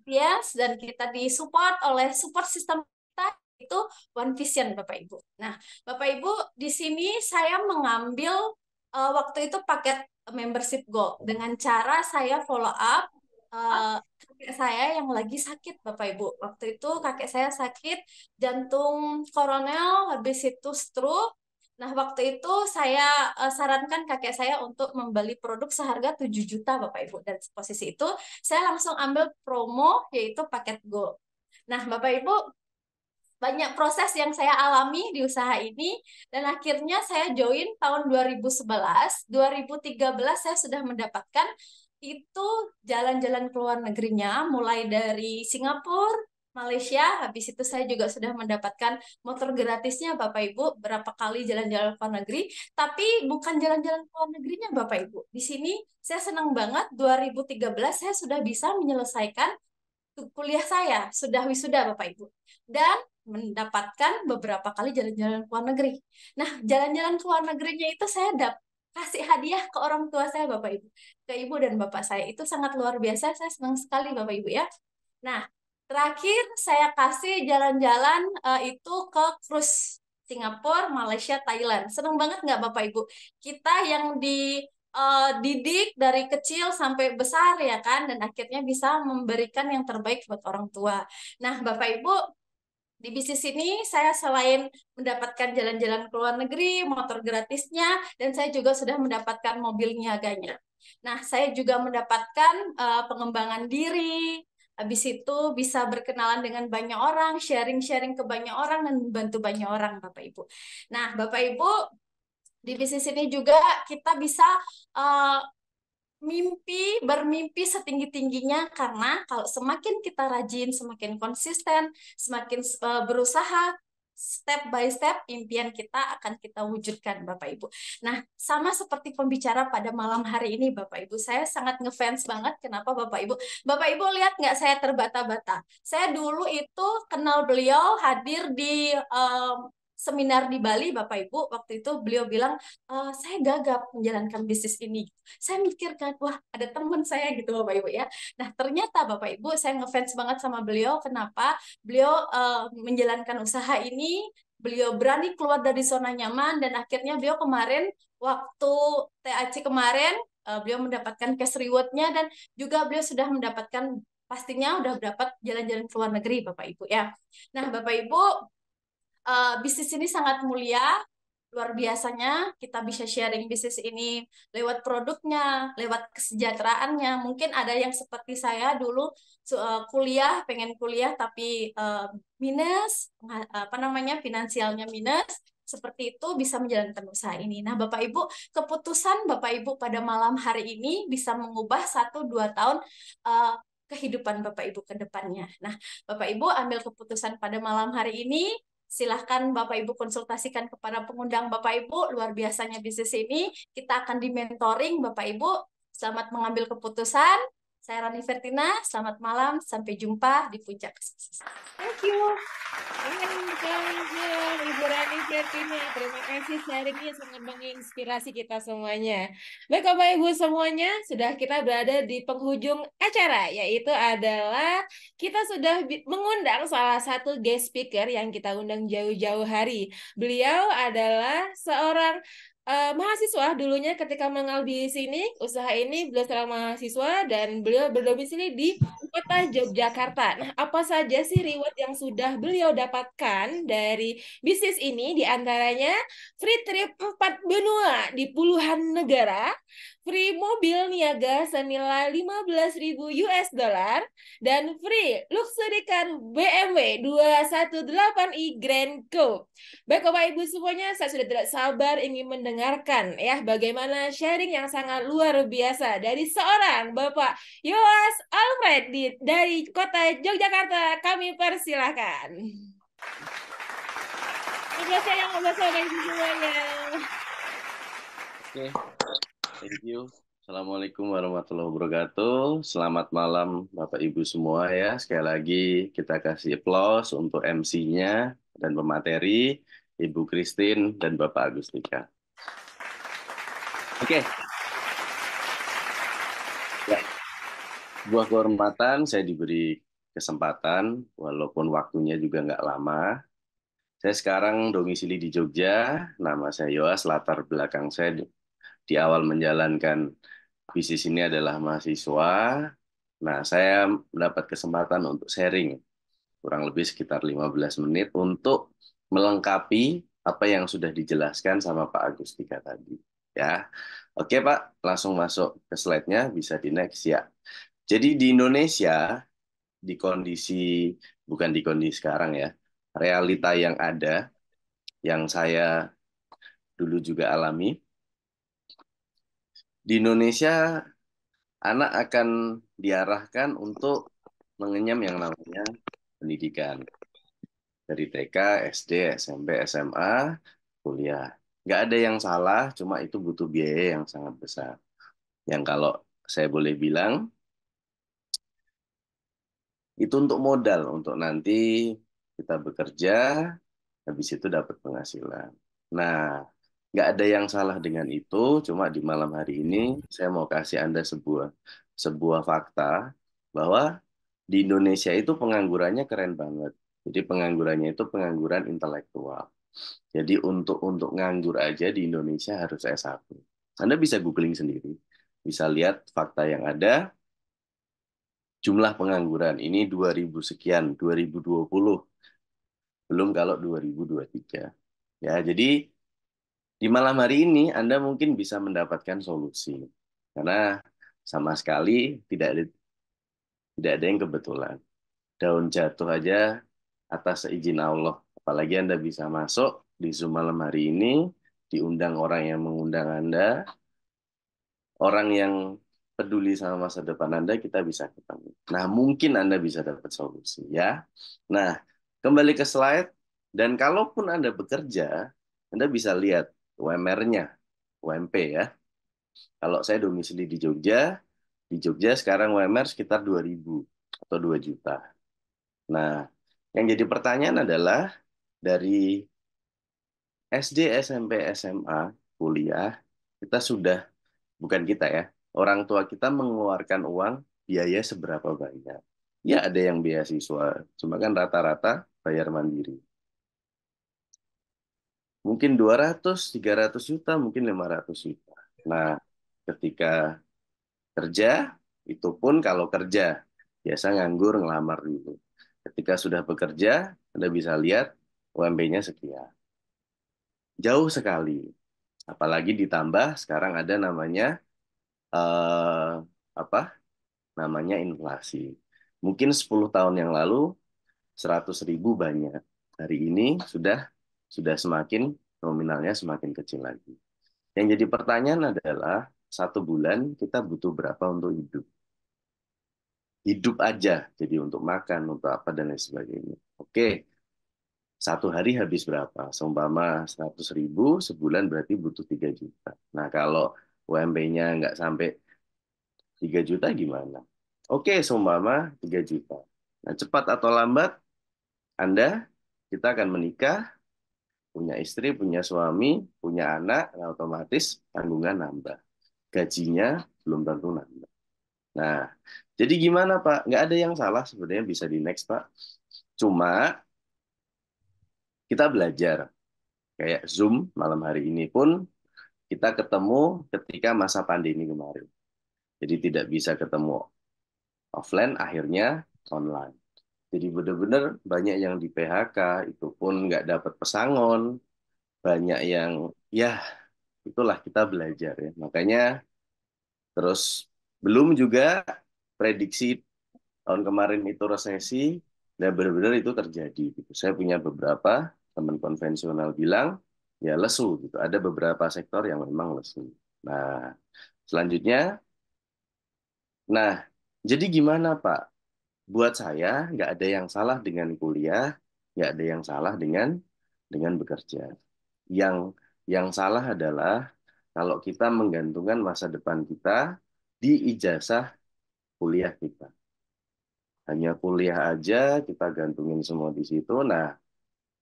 Tias, dan kita disupport oleh support system kita itu One Vision, Bapak Ibu. Nah, Bapak Ibu, di sini saya mengambil waktu itu paket membership Gold dengan cara saya follow up kakek saya yang lagi sakit, Bapak Ibu. Waktu itu kakek saya sakit jantung koroner, habis itu stroke. Nah, waktu itu saya sarankan kakek saya untuk membeli produk seharga 7 juta, Bapak Ibu. Dan posisi itu saya langsung ambil promo, yaitu paket Gold. Nah, Bapak Ibu, banyak proses yang saya alami di usaha ini, dan akhirnya saya join tahun 2011. 2013 saya sudah mendapatkan itu jalan-jalan ke luar negerinya, mulai dari Singapura, Malaysia. Habis itu saya juga sudah mendapatkan motor gratisnya, Bapak Ibu, berapa kali jalan-jalan ke luar negeri. Tapi bukan jalan-jalan ke luar negerinya, Bapak Ibu. Di sini saya senang banget, 2013 saya sudah bisa menyelesaikan kuliah saya, sudah wisuda, Bapak Ibu. Dan mendapatkan beberapa kali jalan-jalan ke luar negeri. Nah, jalan-jalan ke luar negerinya itu saya kasih hadiah ke orang tua saya, Bapak Ibu. Ke ibu dan bapak saya. Itu sangat luar biasa, saya senang sekali, Bapak Ibu ya. Nah, Terakhir saya kasih jalan-jalan itu ke cruise Singapura, Malaysia, Thailand. Seneng banget nggak Bapak Ibu? Kita yang didik dari kecil sampai besar ya kan, dan akhirnya bisa memberikan yang terbaik buat orang tua. Nah, Bapak Ibu, di bisnis ini saya selain mendapatkan jalan-jalan ke luar negeri, motor gratisnya, dan saya juga sudah mendapatkan mobil niaganya. Nah, saya juga mendapatkan pengembangan diri, habis itu bisa berkenalan dengan banyak orang, sharing-sharing ke banyak orang, dan membantu banyak orang, Bapak Ibu. Nah, Bapak Ibu, di bisnis ini juga kita bisa uh, bermimpi setinggi-tingginya karena kalau semakin kita rajin, semakin konsisten, semakin berusaha, step by step impian kita akan kita wujudkan Bapak Ibu. Nah, sama seperti pembicara pada malam hari ini Bapak Ibu, saya sangat ngefans banget. Kenapa Bapak Ibu? Bapak Ibu lihat nggak saya terbata-bata? Saya dulu itu kenal beliau hadir di seminar di Bali Bapak Ibu. Waktu itu beliau bilang, saya gagap menjalankan bisnis ini. Saya mikir kan, wah ada teman saya gitu Bapak Ibu ya. Nah ternyata Bapak Ibu saya ngefans banget sama beliau. Kenapa? Beliau menjalankan usaha ini, beliau berani keluar dari zona nyaman dan akhirnya beliau kemarin waktu TAC kemarin beliau mendapatkan cash reward-nya dan juga beliau sudah mendapatkan pastinya udah dapat jalan-jalan ke luar negeri Bapak Ibu ya. Nah Bapak Ibu bisnis ini sangat mulia, luar biasanya kita bisa sharing bisnis ini lewat produknya, lewat kesejahteraannya. Mungkin ada yang seperti saya dulu kuliah, pengen kuliah tapi minus, apa namanya, finansialnya minus. Seperti itu bisa menjalankan usaha ini. Nah, Bapak Ibu, keputusan Bapak Ibu pada malam hari ini bisa mengubah 1-2 tahun kehidupan Bapak Ibu ke depannya. Nah, Bapak Ibu ambil keputusan pada malam hari ini, silahkan Bapak Ibu konsultasikan kepada pengundang Bapak Ibu. Luar biasanya bisnis ini. Kita akan di-mentoring Bapak Ibu. Selamat mengambil keputusan. Saya Rani Fertina. Selamat malam. Sampai jumpa di puncak kesuksesan. Thank you. Ibu Rani Fertina. Terima kasih sharingnya sangat menginspirasi kita semuanya. Baik Bapak Ibu semuanya, sudah kita berada di penghujung acara, yaitu adalah kita sudah mengundang salah satu guest speaker yang kita undang jauh-jauh hari. Beliau adalah seorang mahasiswa dulunya ketika mengenal di sini, usaha ini beliau seorang mahasiswa dan beliau berdomisili di kota Yogyakarta. Nah, apa saja sih reward yang sudah beliau dapatkan dari bisnis ini? Di antaranya free trip 4 benua di puluhan negara, free mobil niaga senilai 15.000 US dollar, dan free luxury car BMW 218i Grand Coupe. Baik Bapak Ibu semuanya, saya sudah tidak sabar ingin mendengarkan ya bagaimana sharing yang sangat luar biasa dari seorang Bapak Yoas Alfred dari kota Yogyakarta. Kami persilahkan. Terima kasih yang Bapak Ibu semuanya. Oke, thank you. Assalamualaikum warahmatullahi wabarakatuh. Selamat malam Bapak Ibu semua ya. Sekali lagi kita kasih applause untuk MC-nya dan pemateri, Ibu Christine dan Bapak Agustika. Oke. Ya. Sebuah kehormatan saya diberi kesempatan, walaupun waktunya juga nggak lama. Saya sekarang domisili di Jogja, nama saya Yoas, latar belakang saya di awal menjalankan bisnis ini adalah mahasiswa. Nah, saya mendapat kesempatan untuk sharing kurang lebih sekitar 15 menit untuk melengkapi apa yang sudah dijelaskan sama Pak Agustika tadi. Ya, oke Pak, langsung masuk ke slide-nya, bisa di next ya. Jadi di Indonesia, di kondisi, bukan di kondisi sekarang ya, realita yang ada, yang saya dulu juga alami, di Indonesia anak akan diarahkan untuk mengenyam yang namanya pendidikan. Dari TK, SD, SMP, SMA, kuliah. Nggak ada yang salah, cuma itu butuh biaya yang sangat besar. Yang kalau saya boleh bilang, itu untuk modal, untuk nanti kita bekerja, habis itu dapat penghasilan. Nah, nggak ada yang salah dengan itu, cuma di malam hari ini saya mau kasih Anda sebuah fakta bahwa Di Indonesia itu penganggurannya keren banget. Jadi penganggurannya itu pengangguran intelektual. Jadi untuk nganggur aja di Indonesia harus S1. Anda bisa googling sendiri. Bisa lihat fakta yang ada, jumlah pengangguran. Ini 2000 sekian, 2020. Belum kalau 2023. Ya, jadi di malam hari ini Anda mungkin bisa mendapatkan solusi. Karena sama sekali tidak ada yang kebetulan. Daun jatuh aja atas seizin Allah. Apalagi Anda bisa masuk di Zoom malam hari ini, diundang orang yang mengundang Anda, orang yang peduli sama masa depan Anda, kita bisa ketemu. Nah, mungkin Anda bisa dapat solusi ya. Nah, kembali ke slide. Dan kalaupun Anda bekerja, Anda bisa lihat UMR-nya, UMP ya. Kalau saya domisili di Jogja sekarang UMR sekitar 2.000 atau 2 juta. Nah, yang jadi pertanyaan adalah dari SD, SMP, SMA, kuliah, kita sudah, bukan kita ya, orang tua kita mengeluarkan uang biaya seberapa banyak. Ya ada yang beasiswa, cuma kan rata-rata bayar mandiri. Mungkin 200, 300 juta, mungkin 500 juta. Nah, ketika kerja, itu pun kalau kerja, biasa nganggur, ngelamar dulu. Ketika sudah bekerja, Anda bisa lihat UMP-nya sekian. Jauh sekali. Apalagi ditambah sekarang ada namanya eh, apa? Namanya inflasi. Mungkin 10 tahun yang lalu 100.000 banyak. Hari ini sudah semakin nominalnya semakin kecil lagi. Yang jadi pertanyaan adalah 1 bulan kita butuh berapa untuk hidup? Hidup aja, jadi untuk makan, untuk apa dan lain sebagainya. Oke, 1 hari habis berapa? Seumpama 100.000, sebulan berarti butuh 3 juta. Nah, kalau UMP-nya nggak sampai 3 juta gimana? Oke, seumpama 3 juta. Nah, cepat atau lambat, Anda, kita akan menikah, punya istri, punya suami, punya anak, nah otomatis tanggungan nambah. Gajinya belum tentu nambah. Nah, jadi gimana Pak? Nggak ada yang salah sebenarnya bisa di next Pak. Cuma kita belajar. Kayak Zoom malam hari ini pun kita ketemu ketika masa pandemi kemarin. Jadi tidak bisa ketemu offline, akhirnya online. Jadi benar-benar banyak yang di PHK, itu pun nggak dapat pesangon, banyak yang ya itulah kita belajar ya. Makanya terus belum juga prediksi tahun kemarin itu resesi, dan benar-benar itu terjadi. Gitu. Saya punya beberapa teman konvensional bilang ya lesu gitu. Ada beberapa sektor yang memang lesu. Nah, selanjutnya, nah jadi gimana Pak? Buat saya nggak ada yang salah dengan kuliah, nggak ada yang salah dengan bekerja. Yang yang salah adalah kalau kita menggantungkan masa depan kita di ijazah kuliah kita. Hanya kuliah aja kita gantungin semua di situ. Nah,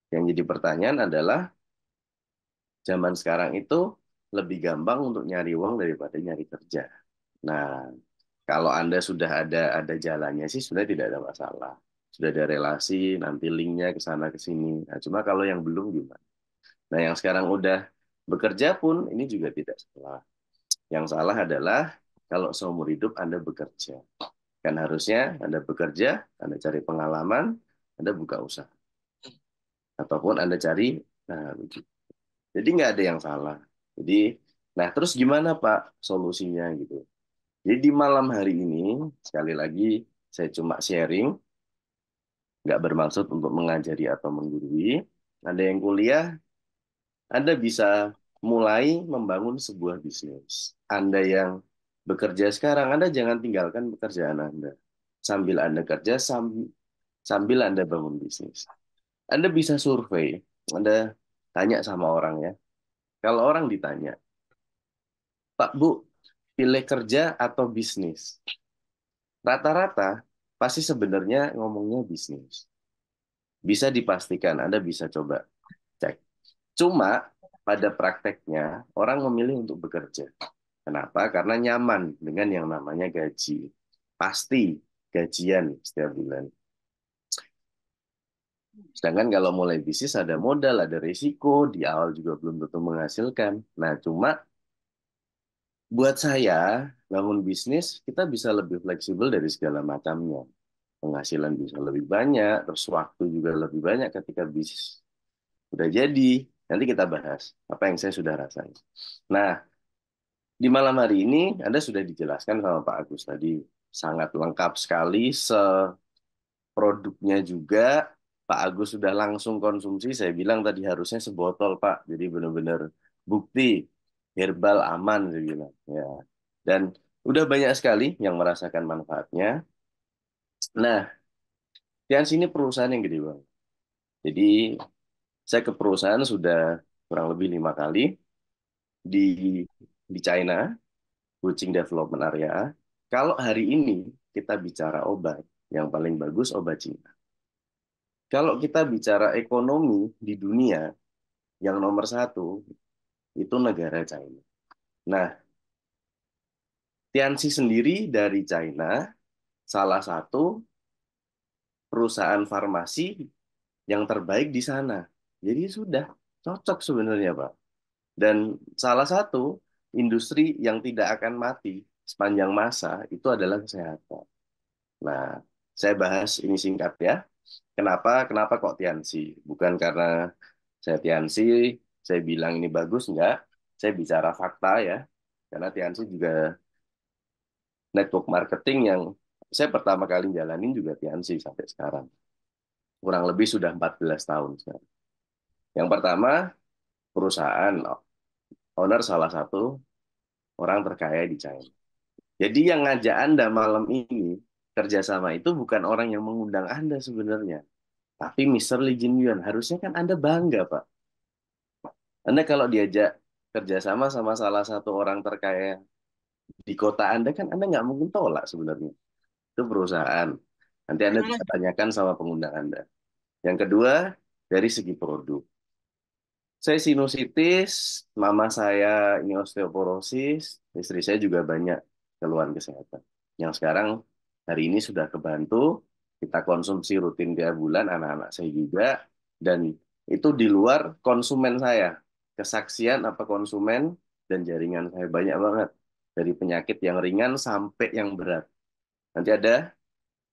yang jadi pertanyaan adalah zaman sekarang itu lebih gampang untuk nyari uang daripada nyari kerja. Nah, kalau Anda sudah ada jalannya sih sebenarnya tidak ada masalah. Sudah ada relasi, nanti linknya ke sana ke sini. Nah, cuma kalau yang belum gimana? Nah, yang sekarang udah bekerja pun ini juga tidak salah. Yang salah adalah kalau seumur hidup Anda bekerja. Kan harusnya Anda bekerja, Anda cari pengalaman, Anda buka usaha. Ataupun Anda cari, nah, begitu. Jadi nggak ada yang salah. Jadi, nah terus gimana Pak solusinya gitu? Jadi di malam hari ini, sekali lagi saya cuma sharing, nggak bermaksud untuk mengajari atau menggurui. Ada yang kuliah, Anda bisa mulai membangun sebuah bisnis. Anda yang bekerja sekarang, Anda jangan tinggalkan pekerjaan Anda. Sambil Anda kerja, sambil Anda bangun bisnis. Anda bisa survei, Anda tanya sama orang ya. Kalau orang ditanya, Pak Bu, pilih kerja atau bisnis? Rata-rata pasti sebenarnya ngomongnya bisnis. Bisa dipastikan, Anda bisa coba cek. Cuma pada prakteknya orang memilih untuk bekerja. Kenapa? Karena nyaman dengan yang namanya gaji. Pasti. gajian setiap bulan. Sedangkan kalau mulai bisnis ada modal, ada risiko, di awal juga belum tentu menghasilkan. Nah, cuma buat saya, bangun bisnis, kita bisa lebih fleksibel dari segala macamnya. Penghasilan bisa lebih banyak, terus waktu juga lebih banyak ketika bisnis udah jadi. Nanti kita bahas apa yang saya sudah rasain. Nah, di malam hari ini Anda sudah dijelaskan sama Pak Agus tadi. Sangat lengkap sekali, produknya juga. Pak Agus sudah langsung konsumsi. Saya bilang tadi harusnya sebotol, Pak. Jadi benar-benar bukti herbal aman, saya bilang. Ya. Dan udah banyak sekali yang merasakan manfaatnya. Nah, Tians ini perusahaan yang gede banget. Jadi saya ke perusahaan sudah kurang lebih 5 kali di China, Kuching Development Area. Kalau hari ini kita bicara obat, yang paling bagus obat Cina. Kalau kita bicara ekonomi di dunia, yang nomor satu itu negara China. Nah, Tianxi sendiri dari China, salah satu perusahaan farmasi yang terbaik di sana. Jadi sudah cocok sebenarnya, Pak. Dan salah satu industri yang tidak akan mati sepanjang masa itu adalah kesehatan. Nah, saya bahas ini singkat ya. Kenapa kok Tianxi? Bukan karena saya Tianxi, saya bilang ini bagus, enggak. Saya bicara fakta ya. Karena Tianxi juga network marketing yang saya pertama kali jalanin juga Tianxi sampai sekarang. Kurang lebih sudah 14 tahun sekarang. Yang pertama, perusahaan owner salah satu orang terkaya di China. Jadi yang ngajak Anda malam ini kerjasama itu bukan orang yang mengundang Anda sebenarnya. Tapi Mr. Lee Jin Yuan, harusnya kan Anda bangga, Pak. Anda kalau diajak kerjasama sama salah satu orang terkaya di kota Anda, kan Anda nggak mungkin tolak sebenarnya. Itu perusahaan. Nanti Anda bisa tanyakan sama pengundang Anda. Yang kedua, dari segi produk. Saya sinusitis, mama saya ini osteoporosis, istri saya juga banyak keluhan kesehatan. Yang sekarang hari ini sudah kebantu, kita konsumsi rutin tiap bulan, anak-anak saya juga, dan itu di luar konsumen saya. Kesaksian apa konsumen dan jaringan saya banyak banget. Dari penyakit yang ringan sampai yang berat. Nanti ada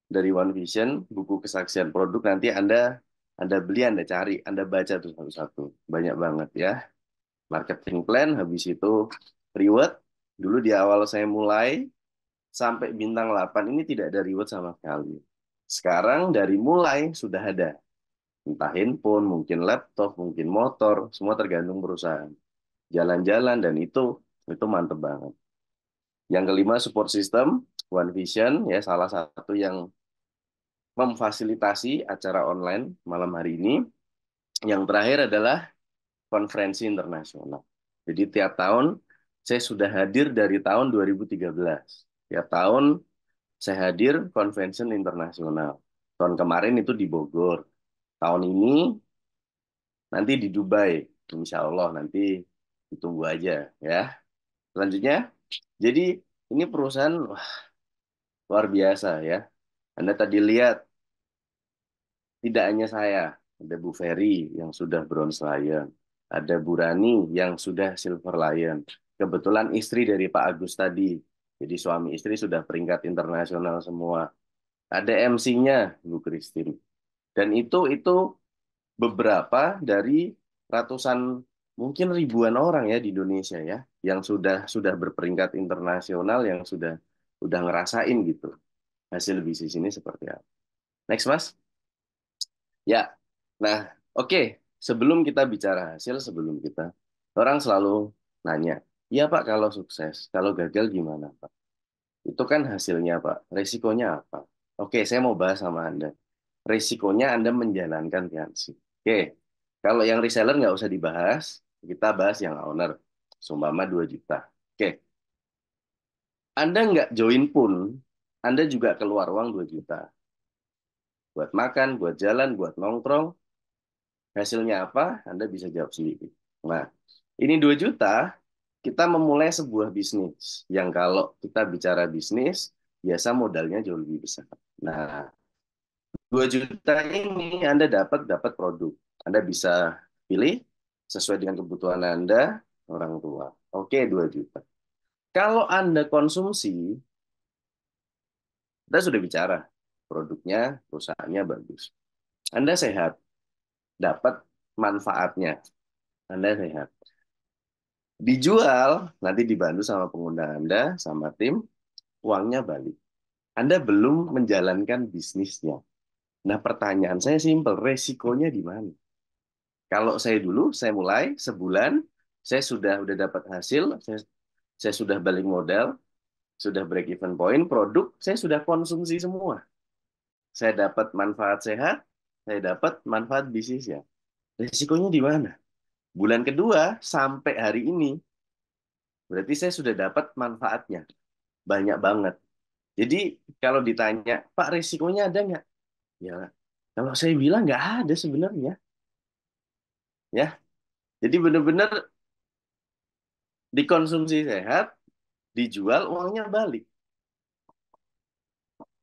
dari One Vision, buku kesaksian produk, nanti Anda beli, Anda cari, Anda baca tuh satu-satu. Banyak banget ya. Marketing plan, habis itu reward. Dulu di awal saya mulai, sampai bintang 8 ini tidak ada reward sama sekali. Sekarang dari mulai sudah ada. Entah handphone, mungkin laptop, mungkin motor, semua tergantung perusahaan. Jalan-jalan, dan itu mantep banget. Yang kelima, support system, One Vision, ya salah satu yang memfasilitasi acara online malam hari ini. Yang terakhir adalah konferensi internasional. Jadi tiap tahun saya sudah hadir dari tahun 2013. Tiap tahun saya hadir konvensi internasional. Tahun kemarin itu di Bogor. Tahun ini nanti di Dubai. Insya Allah nanti ditunggu aja ya. Selanjutnya, jadi ini perusahaan wah, luar biasa ya. Anda tadi lihat tidak hanya saya, ada Bu Ferry yang sudah Bronze Lion, ada Bu Rani yang sudah Silver Lion. Kebetulan istri dari Pak Agus tadi, jadi suami istri sudah peringkat internasional semua. Ada MC-nya Bu Christine. Dan itu beberapa dari ratusan, mungkin ribuan orang ya di Indonesia ya, yang sudah berperingkat internasional, yang udah ngerasain gitu hasil bisnis ini seperti apa. Next, Mas. Ya, nah, oke. Sebelum kita bicara hasil, sebelum kita, orang selalu nanya, iya Pak kalau sukses, kalau gagal gimana Pak? Itu kan hasilnya Pak, resikonya apa? Oke, saya mau bahas sama Anda. Resikonya Anda menjalankan Tianxi. Oke, kalau yang reseller nggak usah dibahas, kita bahas yang owner. Sumpama 2 juta. Oke, Anda nggak join pun, Anda juga keluar uang 2 juta. Buat makan, buat jalan, buat nongkrong, hasilnya apa? Anda bisa jawab sendiri. Nah, ini 2 juta, kita memulai sebuah bisnis. Yang kalau kita bicara bisnis, biasa modalnya jauh lebih besar. Nah, 2 juta ini Anda dapat produk. Anda bisa pilih sesuai dengan kebutuhan Anda, orang tua. Oke, 2 juta. Kalau Anda konsumsi, kita sudah bicara, produknya, perusahaannya bagus. Anda sehat, dapat manfaatnya. Anda sehat. Dijual, nanti dibantu sama pengguna Anda, sama tim, uangnya balik. Anda belum menjalankan bisnisnya. Nah, pertanyaan saya simpel, resikonya di mana? Kalau saya dulu, saya mulai sebulan, saya sudah dapat hasil, saya sudah balik modal, sudah break even point, produk saya sudah konsumsi semua. Saya dapat manfaat sehat, saya dapat manfaat bisnisnya. Resikonya di mana? Bulan kedua sampai hari ini, berarti saya sudah dapat manfaatnya. Banyak banget. Jadi kalau ditanya, Pak resikonya ada nggak? Ya, kalau saya bilang nggak ada sebenarnya. Ya, jadi benar-benar dikonsumsi sehat, dijual uangnya balik.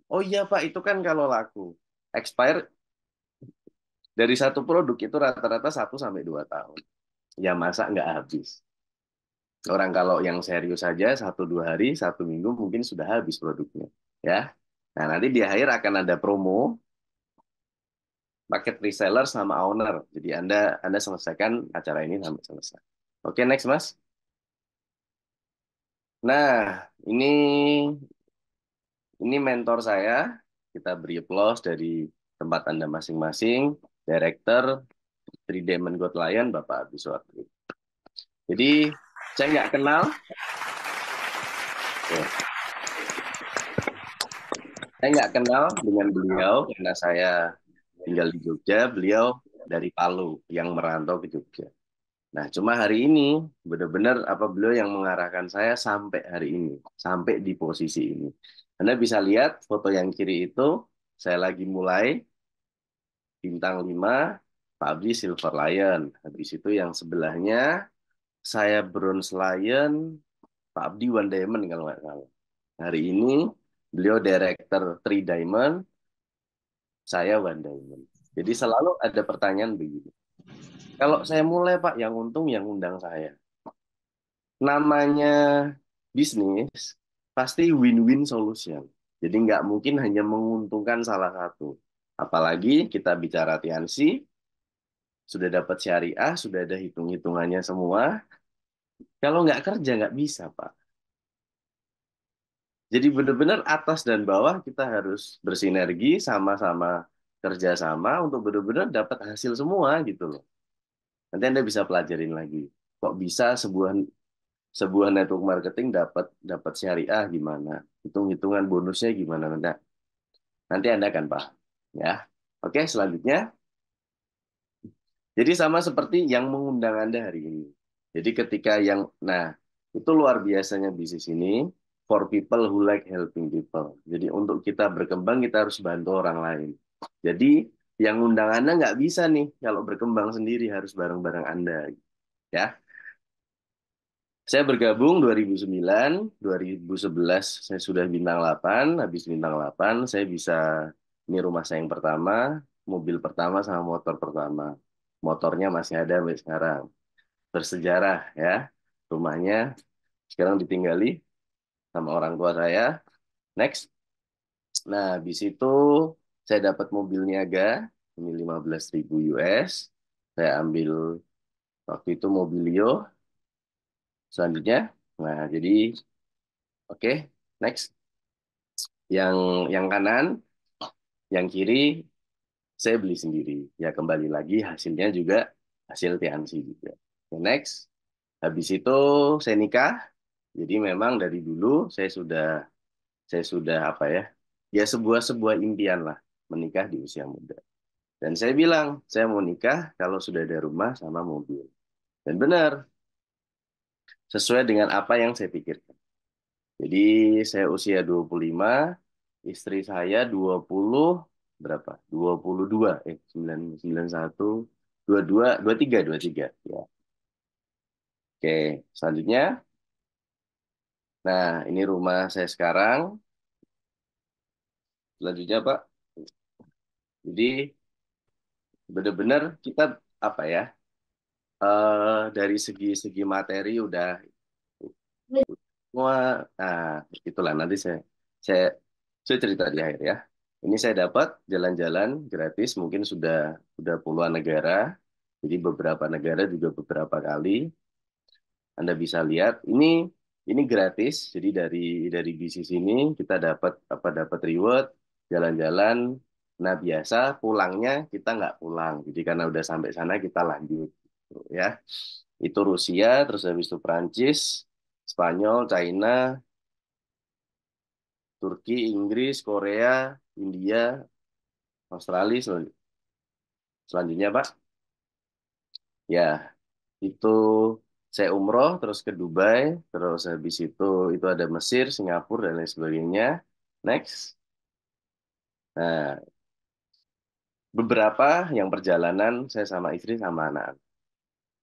Oh iya Pak, itu kan kalau laku. Expire dari satu produk itu rata-rata 1 sampai 2 tahun. Ya masa nggak habis. Orang kalau yang serius saja 1 2 hari, 1 minggu mungkin sudah habis produknya. Ya. Nah nanti di akhir akan ada promo paket reseller sama owner. Jadi Anda selesaikan acara ini sampai selesai. Oke, next Mas. Nah, ini mentor saya. Kita beri applause dari tempat Anda masing-masing. Director Three Diamond God Lion, Bapak Agus Suwardi. Jadi, saya nggak kenal. Ya, saya nggak kenal dengan beliau karena saya tinggal di Jogja. Beliau dari Palu yang merantau ke Jogja. Nah, cuma hari ini benar-benar apa beliau yang mengarahkan saya sampai hari ini, sampai di posisi ini. Anda bisa lihat foto yang kiri itu, saya lagi mulai bintang 5, Pak Abdi Silver Lion. Habis itu yang sebelahnya, saya Bronze Lion, Pak Abdi One Diamond kalau nggak salah. Hari ini beliau Director Three Diamond, saya One Diamond. Jadi selalu ada pertanyaan begini. Kalau saya mulai Pak, yang untung yang undang saya. Namanya bisnis pasti win-win solution. Jadi nggak mungkin hanya menguntungkan salah satu. Apalagi kita bicara Tiansi, sudah dapat syariah, sudah ada hitung-hitungannya semua. Kalau nggak kerja nggak bisa, Pak. Jadi benar-benar atas dan bawah kita harus bersinergi, sama-sama kerjasama untuk benar-benar dapat hasil semua gitu loh. Nanti Anda bisa pelajarin lagi. Kok bisa sebuah sebuah network marketing dapat dapat syariah gimana? Hitung-hitungan bonusnya gimana? Nanti Anda akan paham. Ya. Oke, selanjutnya. Jadi sama seperti yang mengundang Anda hari ini. Jadi ketika nah, itu luar biasanya bisnis ini for people who like helping people. Jadi untuk kita berkembang, kita harus bantu orang lain. Jadi yang undang Anda nggak bisa nih kalau berkembang sendiri, harus bareng-bareng Anda. Ya, saya bergabung 2009, 2011 saya sudah bintang 8, habis bintang 8 saya bisa, ini rumah saya yang pertama, mobil pertama sama motor pertama. Motornya masih ada sampai sekarang. Bersejarah ya. Rumahnya sekarang ditinggali sama orang tua saya. Next. Nah, habis itu saya dapat mobil niaga, ini 15.000 US. Saya ambil waktu itu Mobilio. Selanjutnya, nah jadi oke, next. Yang kanan, yang kiri saya beli sendiri. Ya kembali lagi hasilnya juga hasil Tiansi juga. Oke, next. Habis itu saya nikah. Jadi memang dari dulu saya sudah apa ya? Ya sebuah impian lah menikah di usia muda. Dan saya bilang, saya mau nikah kalau sudah ada rumah sama mobil. Dan benar, sesuai dengan apa yang saya pikirkan. Jadi saya usia 25, istri saya 20 berapa? 22, 91, 22, 23, 23. Ya. Oke, selanjutnya. Nah, ini rumah saya sekarang. Selanjutnya Pak, jadi benar-benar kita apa ya, dari segi materi udah semua. Nah, itulah nanti saya saya cerita di akhir ya. Ini saya dapat jalan-jalan gratis, mungkin sudah puluhan negara. Jadi beberapa negara juga beberapa kali. Anda bisa lihat ini gratis. Jadi dari bisnis ini kita dapat reward jalan-jalan. Nah, biasa pulangnya kita nggak pulang. Jadi karena udah sampai sana kita lanjut ya. Itu Rusia, terus habis itu Prancis, Spanyol, China, Turki, Inggris, Korea, India, Australia, selanjutnya Pak. Ya, itu saya umroh terus ke Dubai, terus habis itu ada Mesir, Singapura dan lain sebagainya. Next. Nah, beberapa yang perjalanan saya sama istri sama anak.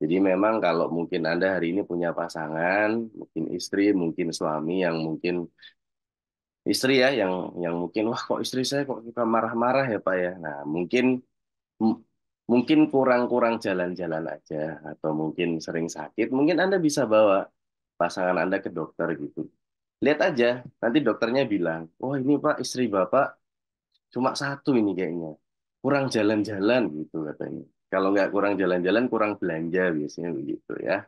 Jadi memang kalau mungkin Anda hari ini punya pasangan, mungkin istri, mungkin suami yang mungkin istri ya yang mungkin wah kok istri saya kok suka marah-marah ya Pak ya. Nah, m- mungkin kurang-kurang jalan-jalan aja atau mungkin sering sakit, mungkin Anda bisa bawa pasangan Anda ke dokter gitu. Lihat aja, nanti dokternya bilang, "Oh, ini Pak istri Bapak cuma satu ini kayaknya. Kurang jalan-jalan gitu katanya." Kalau nggak kurang jalan-jalan, kurang belanja biasanya begitu ya.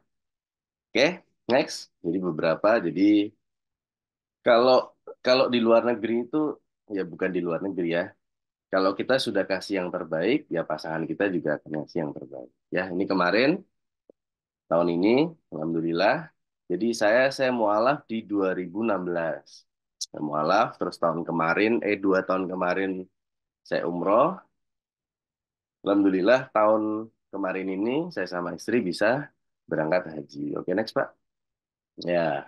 Oke, next. Jadi beberapa. Jadi kalau kalau di luar negeri itu ya bukan di luar negeri ya. Kalau kita sudah kasih yang terbaik, ya pasangan kita juga akan kasih yang terbaik. Ya, ini kemarin tahun ini, alhamdulillah. Jadi saya mualaf di 2016. Saya mualaf, terus tahun kemarin, 2 tahun kemarin saya umroh. Alhamdulillah tahun kemarin ini saya sama istri bisa berangkat haji. Oke, next Pak. Ya,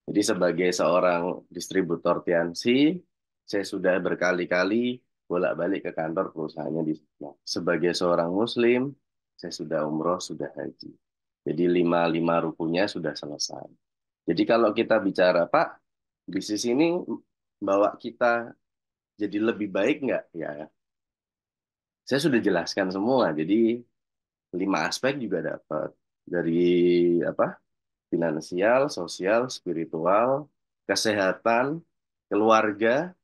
jadi sebagai seorang distributor Tiansi, saya sudah berkali-kali bolak-balik ke kantor perusahaannya di sana. Sebagai seorang Muslim, saya sudah umroh, sudah haji. Jadi lima rukunnya sudah selesai. Jadi kalau kita bicara, Pak, bisnis ini bawa kita jadi lebih baik nggak? Ya, saya sudah jelaskan semua. Jadi 5 aspek juga dapat dari apa? Finansial, sosial, spiritual, kesehatan, keluarga.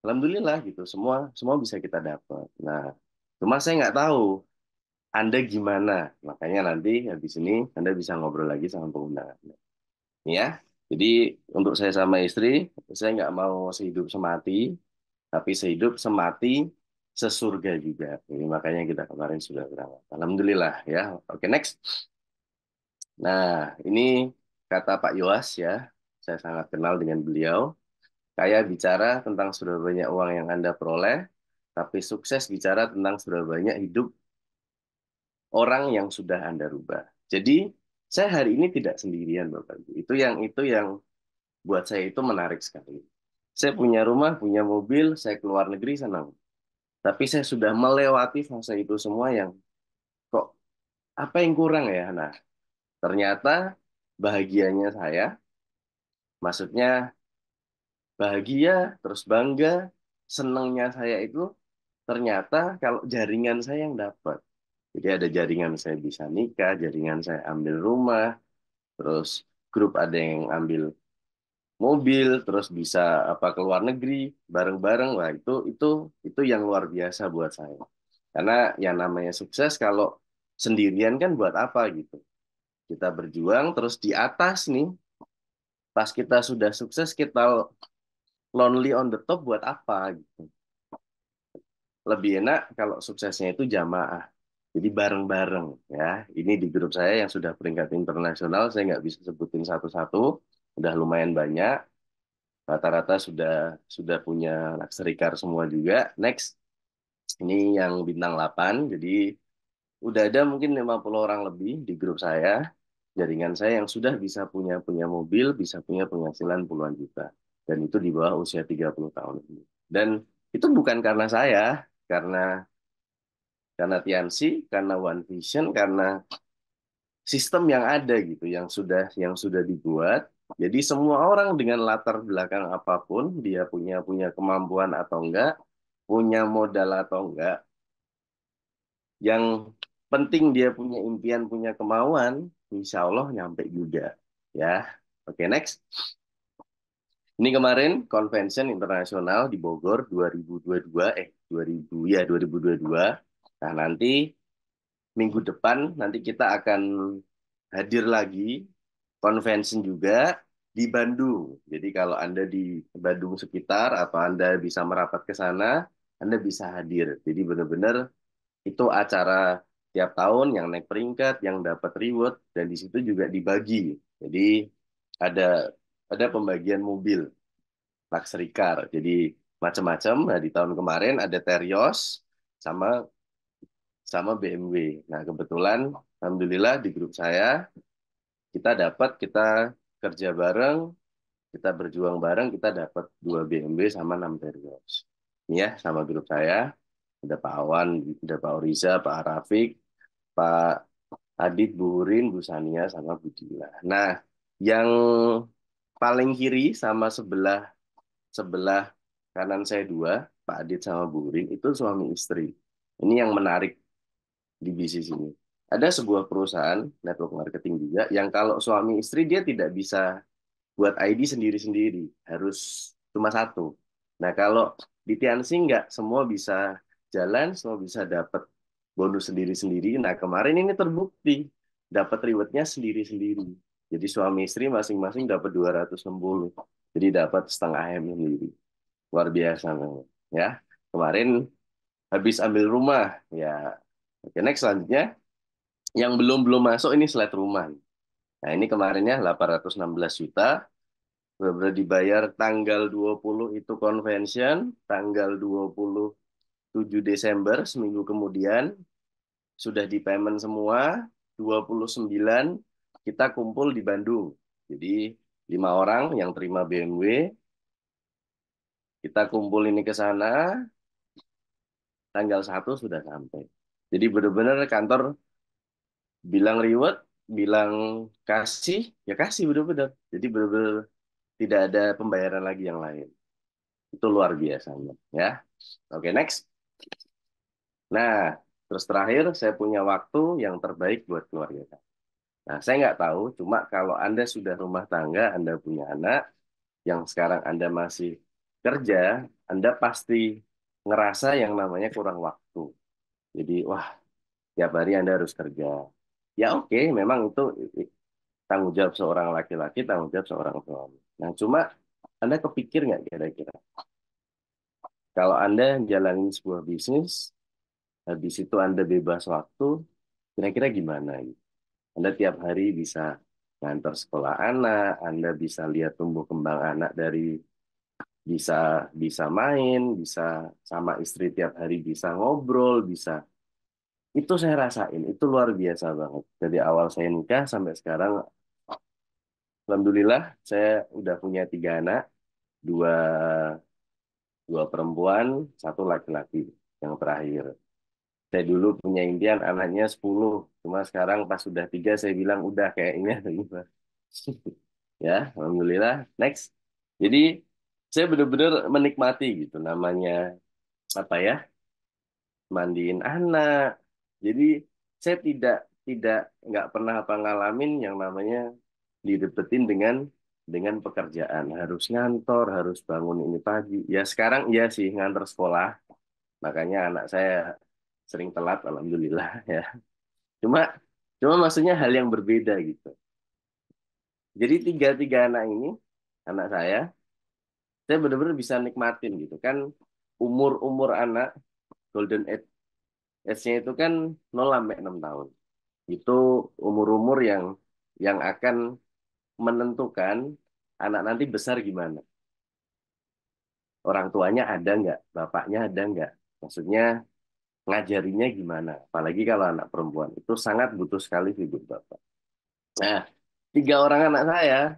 Alhamdulillah gitu. Semua semua bisa kita dapat. Nah, cuma saya nggak tahu Anda gimana. Makanya nanti habis ini Anda bisa ngobrol lagi sama pengguna. Ya. Jadi untuk saya sama istri, saya nggak mau sehidup semati, tapi sehidup semati sesurga juga. Jadi makanya kita kemarin sudah berangkat. Alhamdulillah ya. Oke, next. Nah, ini kata Pak Yoas ya. Saya sangat kenal dengan beliau. Kayak bicara tentang sudah banyak uang yang Anda peroleh, tapi sukses bicara tentang sudah banyak hidup orang yang sudah Anda rubah. Jadi, saya hari ini tidak sendirian, Bapak Ibu. Itu yang buat saya itu menarik sekali. Saya punya rumah, punya mobil, saya keluar negeri senang. Tapi saya sudah melewati fase itu semua yang kok apa yang kurang ya? Nah, ternyata bahagianya saya, maksudnya bahagia, terus bangga, senangnya saya itu ternyata kalau jaringan saya yang dapat. Jadi ada jaringan saya bisa nikah, jaringan saya ambil rumah, terus grup ada yang ambil mobil, terus bisa apa ke luar negeri bareng-bareng. Wah, itu yang luar biasa buat saya. Karena yang namanya sukses kalau sendirian kan buat apa gitu. Kita berjuang terus di atas nih, pas kita sudah sukses kita lonely on the top buat apa gitu. Lebih enak kalau suksesnya itu jamaah. Jadi bareng-bareng ya. Ini di grup saya yang sudah peringkat internasional, saya nggak bisa sebutin satu-satu. Udah lumayan banyak. Rata-rata sudah punya luxury car semua juga. Next, ini yang bintang 8. Jadi udah ada mungkin 50 orang lebih di grup saya. Jaringan saya yang sudah bisa punya punya mobil, bisa punya penghasilan puluhan juta. Dan itu di bawah usia 30 tahun ini. Dan itu bukan karena saya, karena Tiansi, karena One Vision, karena sistem yang ada gitu, yang sudah dibuat. Jadi semua orang dengan latar belakang apapun, dia punya kemampuan atau enggak, punya modal atau enggak, yang penting dia punya impian, punya kemauan, insya Allah nyampe juga. Ya, oke next. Ini kemarin convention internasional di Bogor 2022, 2022. Nah, nanti minggu depan nanti kita akan hadir lagi convention juga di Bandung. Jadi kalau Anda di Bandung sekitar atau Anda bisa merapat ke sana, Anda bisa hadir. Jadi benar-benar itu acara tiap tahun yang naik peringkat, yang dapat reward, dan di situ juga dibagi. Jadi ada ada pembagian mobil luxury car. Jadi macam-macam. Nah, di tahun kemarin ada Terios sama sama BMW. Nah, kebetulan alhamdulillah di grup saya kita kerja bareng, kita berjuang bareng, kita dapat 2 BMW sama 6 Terios. Ini ya sama grup saya. Ada Pak Awan, ada Pak Oriza, Pak Arafik, Pak Adit, Bu Hurin, Bu Sania, sama Bu Dila. Nah, yang paling kiri sama sebelah sebelah kanan saya dua, Pak Adit sama Bu Hurin, itu suami istri. Ini yang menarik di bisnis ini. Ada sebuah perusahaan network marketing juga yang kalau suami istri dia tidak bisa buat ID sendiri-sendiri, harus cuma satu. Nah, kalau di Tianxi nggak semua bisa jalan, semua bisa dapat bonus sendiri-sendiri. Nah, kemarin ini terbukti dapat rewardnya sendiri-sendiri. Jadi suami istri masing-masing dapat 260. Jadi dapat setengah M sendiri. Luar biasa memang. Ya, kemarin habis ambil rumah. Ya, oke, next selanjutnya. Yang belum masuk ini slide rumah. Nah, ini kemarinnya 816 juta. Benar dibayar tanggal 20 itu convention, tanggal 27 Desember, seminggu kemudian, sudah di payment semua, 29 kita kumpul di Bandung. Jadi 5 orang yang terima BMW, kita kumpul ini ke sana, tanggal 1 sudah sampai. Jadi benar-benar kantor bilang reward, bilang kasih, ya kasih benar-benar. Jadi benar-benar tidak ada pembayaran lagi yang lain. Itu luar biasanya, ya. Oke, next. Nah, terus terakhir saya punya waktu yang terbaik buat keluarga saya. Nah, saya nggak tahu, cuma kalau Anda sudah rumah tangga, Anda punya anak, yang sekarang Anda masih kerja, Anda pasti ngerasa yang namanya kurang waktu. Jadi, wah, tiap hari Anda harus kerja. Ya oke, memang itu tanggung jawab seorang laki-laki, tanggung jawab seorang suami. Nah, cuma Anda kepikir nggak kira-kira? Kalau Anda jalanin sebuah bisnis, habis itu Anda bebas waktu, kira-kira gimana gitu? Anda tiap hari bisa ngantar sekolah anak, Anda bisa lihat tumbuh kembang anak dari bisa bisa main, bisa sama istri tiap hari bisa ngobrol, bisa itu saya rasain, itu luar biasa banget. Dari awal saya nikah sampai sekarang, alhamdulillah saya udah punya 3 anak, dua dua perempuan, satu laki-laki yang terakhir. Saya dulu punya impian anaknya 10, cuma sekarang pas sudah 3 saya bilang udah kayaknya gitu. Ya, alhamdulillah. Next. Jadi saya benar-benar menikmati gitu namanya apa ya, mandiin anak. Jadi saya tidak tidak nggak pernah apa ngalamin yang namanya didepetin dengan pekerjaan. Harus ngantor, harus bangun ini pagi. Ya sekarang iya sih ngantor sekolah. Makanya anak saya sering telat, alhamdulillah ya. Cuma cuma maksudnya hal yang berbeda gitu. Jadi tiga tiga anak ini, anak saya benar-benar bisa nikmatin gitu kan. Umur-umur anak golden age-nya itu kan 0 sampai 6 tahun. Itu umur-umur yang akan menentukan anak nanti besar gimana. Orang tuanya ada nggak, bapaknya ada nggak. Maksudnya ngajarinya gimana. Apalagi kalau anak perempuan itu sangat butuh sekali figur bapak. Nah, 3 orang anak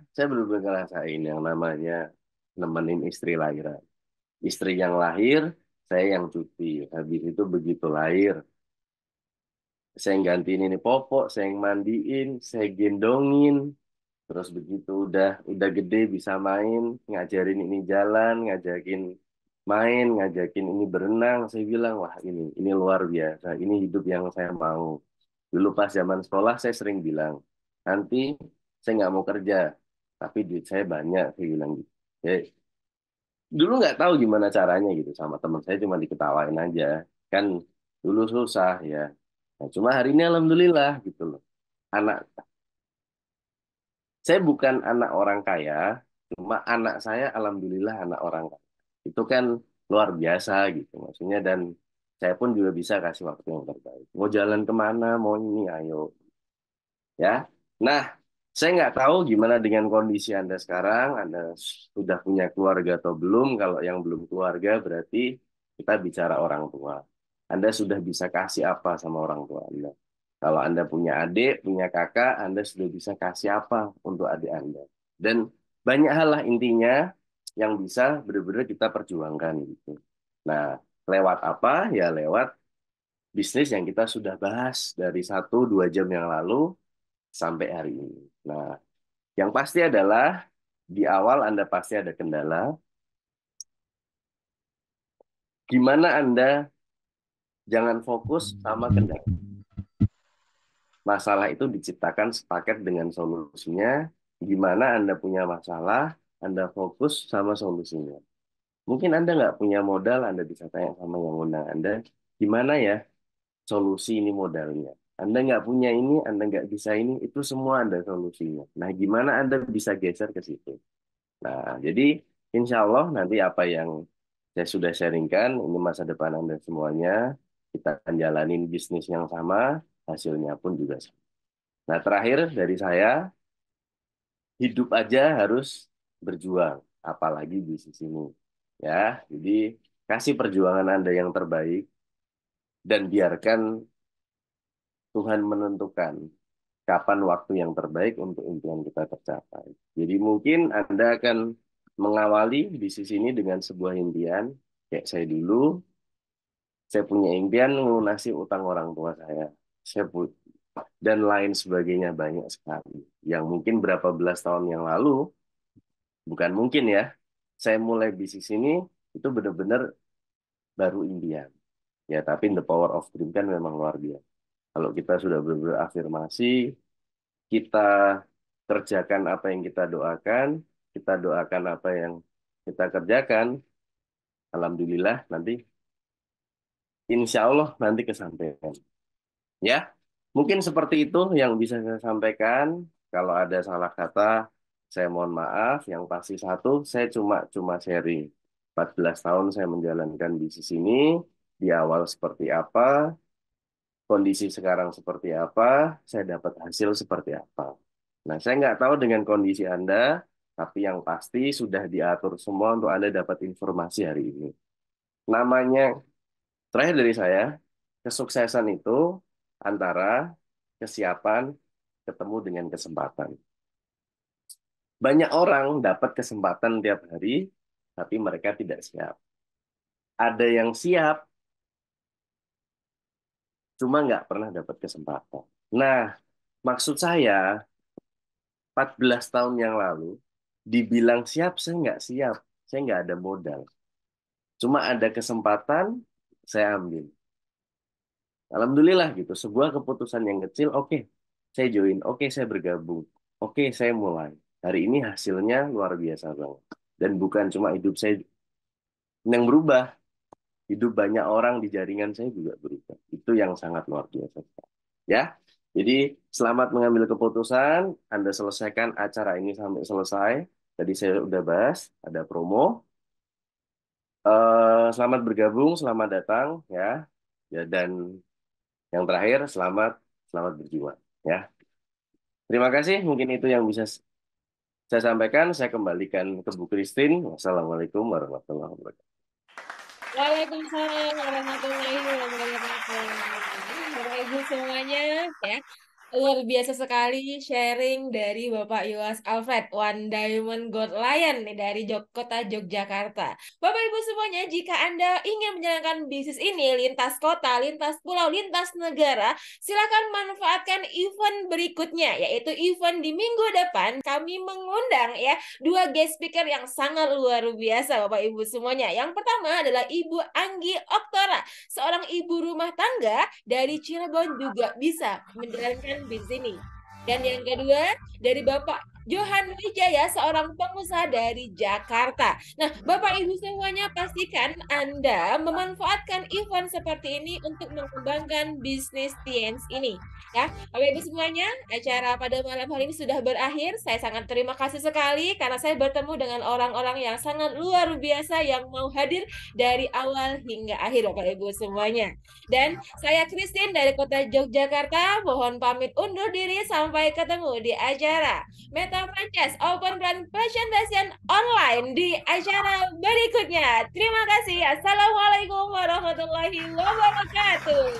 saya benar-benar ngerasain yang namanya nemenin istri lahiran. Istri yang lahir, saya yang cuti. Habis itu begitu lahir, saya yang gantiin ini popok, saya yang mandiin, saya gendongin. Terus begitu udah gede bisa main, ngajarin ini jalan, ngajakin main, ngajakin ini berenang. Saya bilang, wah ini luar biasa. Ini hidup yang saya mau. Dulu pas zaman sekolah saya sering bilang, nanti saya nggak mau kerja, tapi duit saya banyak. Saya bilang gitu. Ya, dulu nggak tahu gimana caranya gitu sama teman saya, cuma diketawain aja. Kan dulu susah ya. Nah, cuma hari ini alhamdulillah gitu loh. Anak Saya bukan anak orang kaya, cuma anak saya alhamdulillah anak orang kaya. Itu kan luar biasa gitu maksudnya, dan saya pun juga bisa kasih waktu yang terbaik. Mau jalan kemana, mau ini, ayo. Ya. Nah, saya nggak tahu gimana dengan kondisi Anda sekarang. Anda sudah punya keluarga atau belum? Kalau yang belum keluarga berarti kita bicara orang tua. Anda sudah bisa kasih apa sama orang tua Anda? Kalau Anda punya adik, punya kakak, Anda sudah bisa kasih apa untuk adik Anda? Dan banyak hal lah intinya yang bisa benar-benar kita perjuangkan gitu. Nah, lewat apa? Ya lewat bisnis yang kita sudah bahas dari 1-2 jam yang lalu sampai hari ini. Nah, yang pasti adalah di awal Anda pasti ada kendala. Gimana Anda jangan fokus sama kendala. Masalah itu diciptakan sepaket dengan solusinya. Gimana Anda punya masalah, Anda fokus sama solusinya. Mungkin Anda nggak punya modal, Anda bisa tanya sama yang undang Anda, gimana ya solusi ini modalnya. Anda nggak punya ini, Anda nggak bisa ini, itu semua ada solusinya. Nah, gimana Anda bisa geser ke situ? Nah, jadi insya Allah nanti apa yang saya sudah sharingkan, ini masa depan Anda semuanya, kita akan jalanin bisnis yang sama, hasilnya pun juga sama. Nah, terakhir dari saya, hidup aja harus berjuang, apalagi bisnis ini. Ya, jadi kasih perjuangan Anda yang terbaik, dan biarkan Tuhan menentukan kapan waktu yang terbaik untuk impian kita tercapai. Jadi mungkin Anda akan mengawali bisnis ini dengan sebuah impian, kayak saya dulu, saya punya impian melunasi utang orang tua saya. Saya pu- dan lain sebagainya banyak sekali. Yang mungkin berapa belas tahun yang lalu, bukan mungkin ya, saya mulai bisnis ini itu benar-benar baru impian. Ya, tapi the power of dream kan memang luar biasa. Kalau kita sudah benar-benar afirmasi, kita kerjakan apa yang kita doakan apa yang kita kerjakan, alhamdulillah nanti, insya Allah nanti kesampaian. Ya, mungkin seperti itu yang bisa saya sampaikan. Kalau ada salah kata, saya mohon maaf. Yang pasti satu, saya cuma cuma sharing. 14 tahun saya menjalankan bisnis ini, di awal seperti apa, kondisi sekarang seperti apa, saya dapat hasil seperti apa. Nah, saya nggak tahu dengan kondisi Anda, tapi yang pasti sudah diatur semua untuk Anda dapat informasi hari ini. Namanya, terakhir dari saya, kesuksesan itu antara kesiapan ketemu dengan kesempatan. Banyak orang dapat kesempatan tiap hari, tapi mereka tidak siap. Ada yang siap, cuma nggak pernah dapat kesempatan. Nah, maksud saya, 14 tahun yang lalu, dibilang siap, saya nggak siap. Saya nggak ada modal. Cuma ada kesempatan, saya ambil. Alhamdulillah gitu. Sebuah keputusan yang kecil, oke, saya join. Oke, saya bergabung. Oke, saya mulai. Hari ini hasilnya luar biasa banget. Dan bukan cuma hidup saya yang berubah. Hidup banyak orang di jaringan saya juga berubah. Itu yang sangat luar biasa. Ya, jadi selamat mengambil keputusan. Anda selesaikan acara ini sampai selesai. Tadi saya udah bahas, ada promo. Selamat bergabung, selamat datang ya. Ya, dan yang terakhir selamat berjuang ya. Terima kasih, mungkin itu yang bisa saya sampaikan. Saya kembalikan ke Bu Christine. Wassalamualaikum warahmatullahi wabarakatuh. Waalaikumsalam warahmatullahi wabarakatuh. Bapak Ibu semuanya, ya. Luar biasa sekali sharing dari Bapak Yuas Alfred, One Diamond Gold Lion nih dari Kota Yogyakarta. Bapak Ibu semuanya, jika Anda ingin menjalankan bisnis ini lintas kota, lintas pulau, lintas negara, silakan manfaatkan event berikutnya, yaitu event di minggu depan. Kami mengundang ya dua guest speaker yang sangat luar biasa, Bapak Ibu semuanya. Yang pertama adalah Ibu Anggi Oktora, seorang ibu rumah tangga dari Cirebon juga bisa menjalankan bisnis ini. Dan yang kedua dari Bapak Johan Wijaya, seorang pengusaha dari Jakarta. Nah, Bapak Ibu semuanya pastikan Anda memanfaatkan event seperti ini untuk mengembangkan bisnis TNS ini. Ya, Bapak Ibu semuanya, acara pada malam hari ini sudah berakhir. Saya sangat terima kasih sekali karena saya bertemu dengan orang-orang yang sangat luar biasa yang mau hadir dari awal hingga akhir, Bapak Ibu semuanya. Dan saya Christine dari Kota Yogyakarta, mohon pamit undur diri sampai ketemu di acara Meta Franchise Open Brand Presentation Online di acara berikutnya. Terima kasih. Assalamualaikum warahmatullahi wabarakatuh.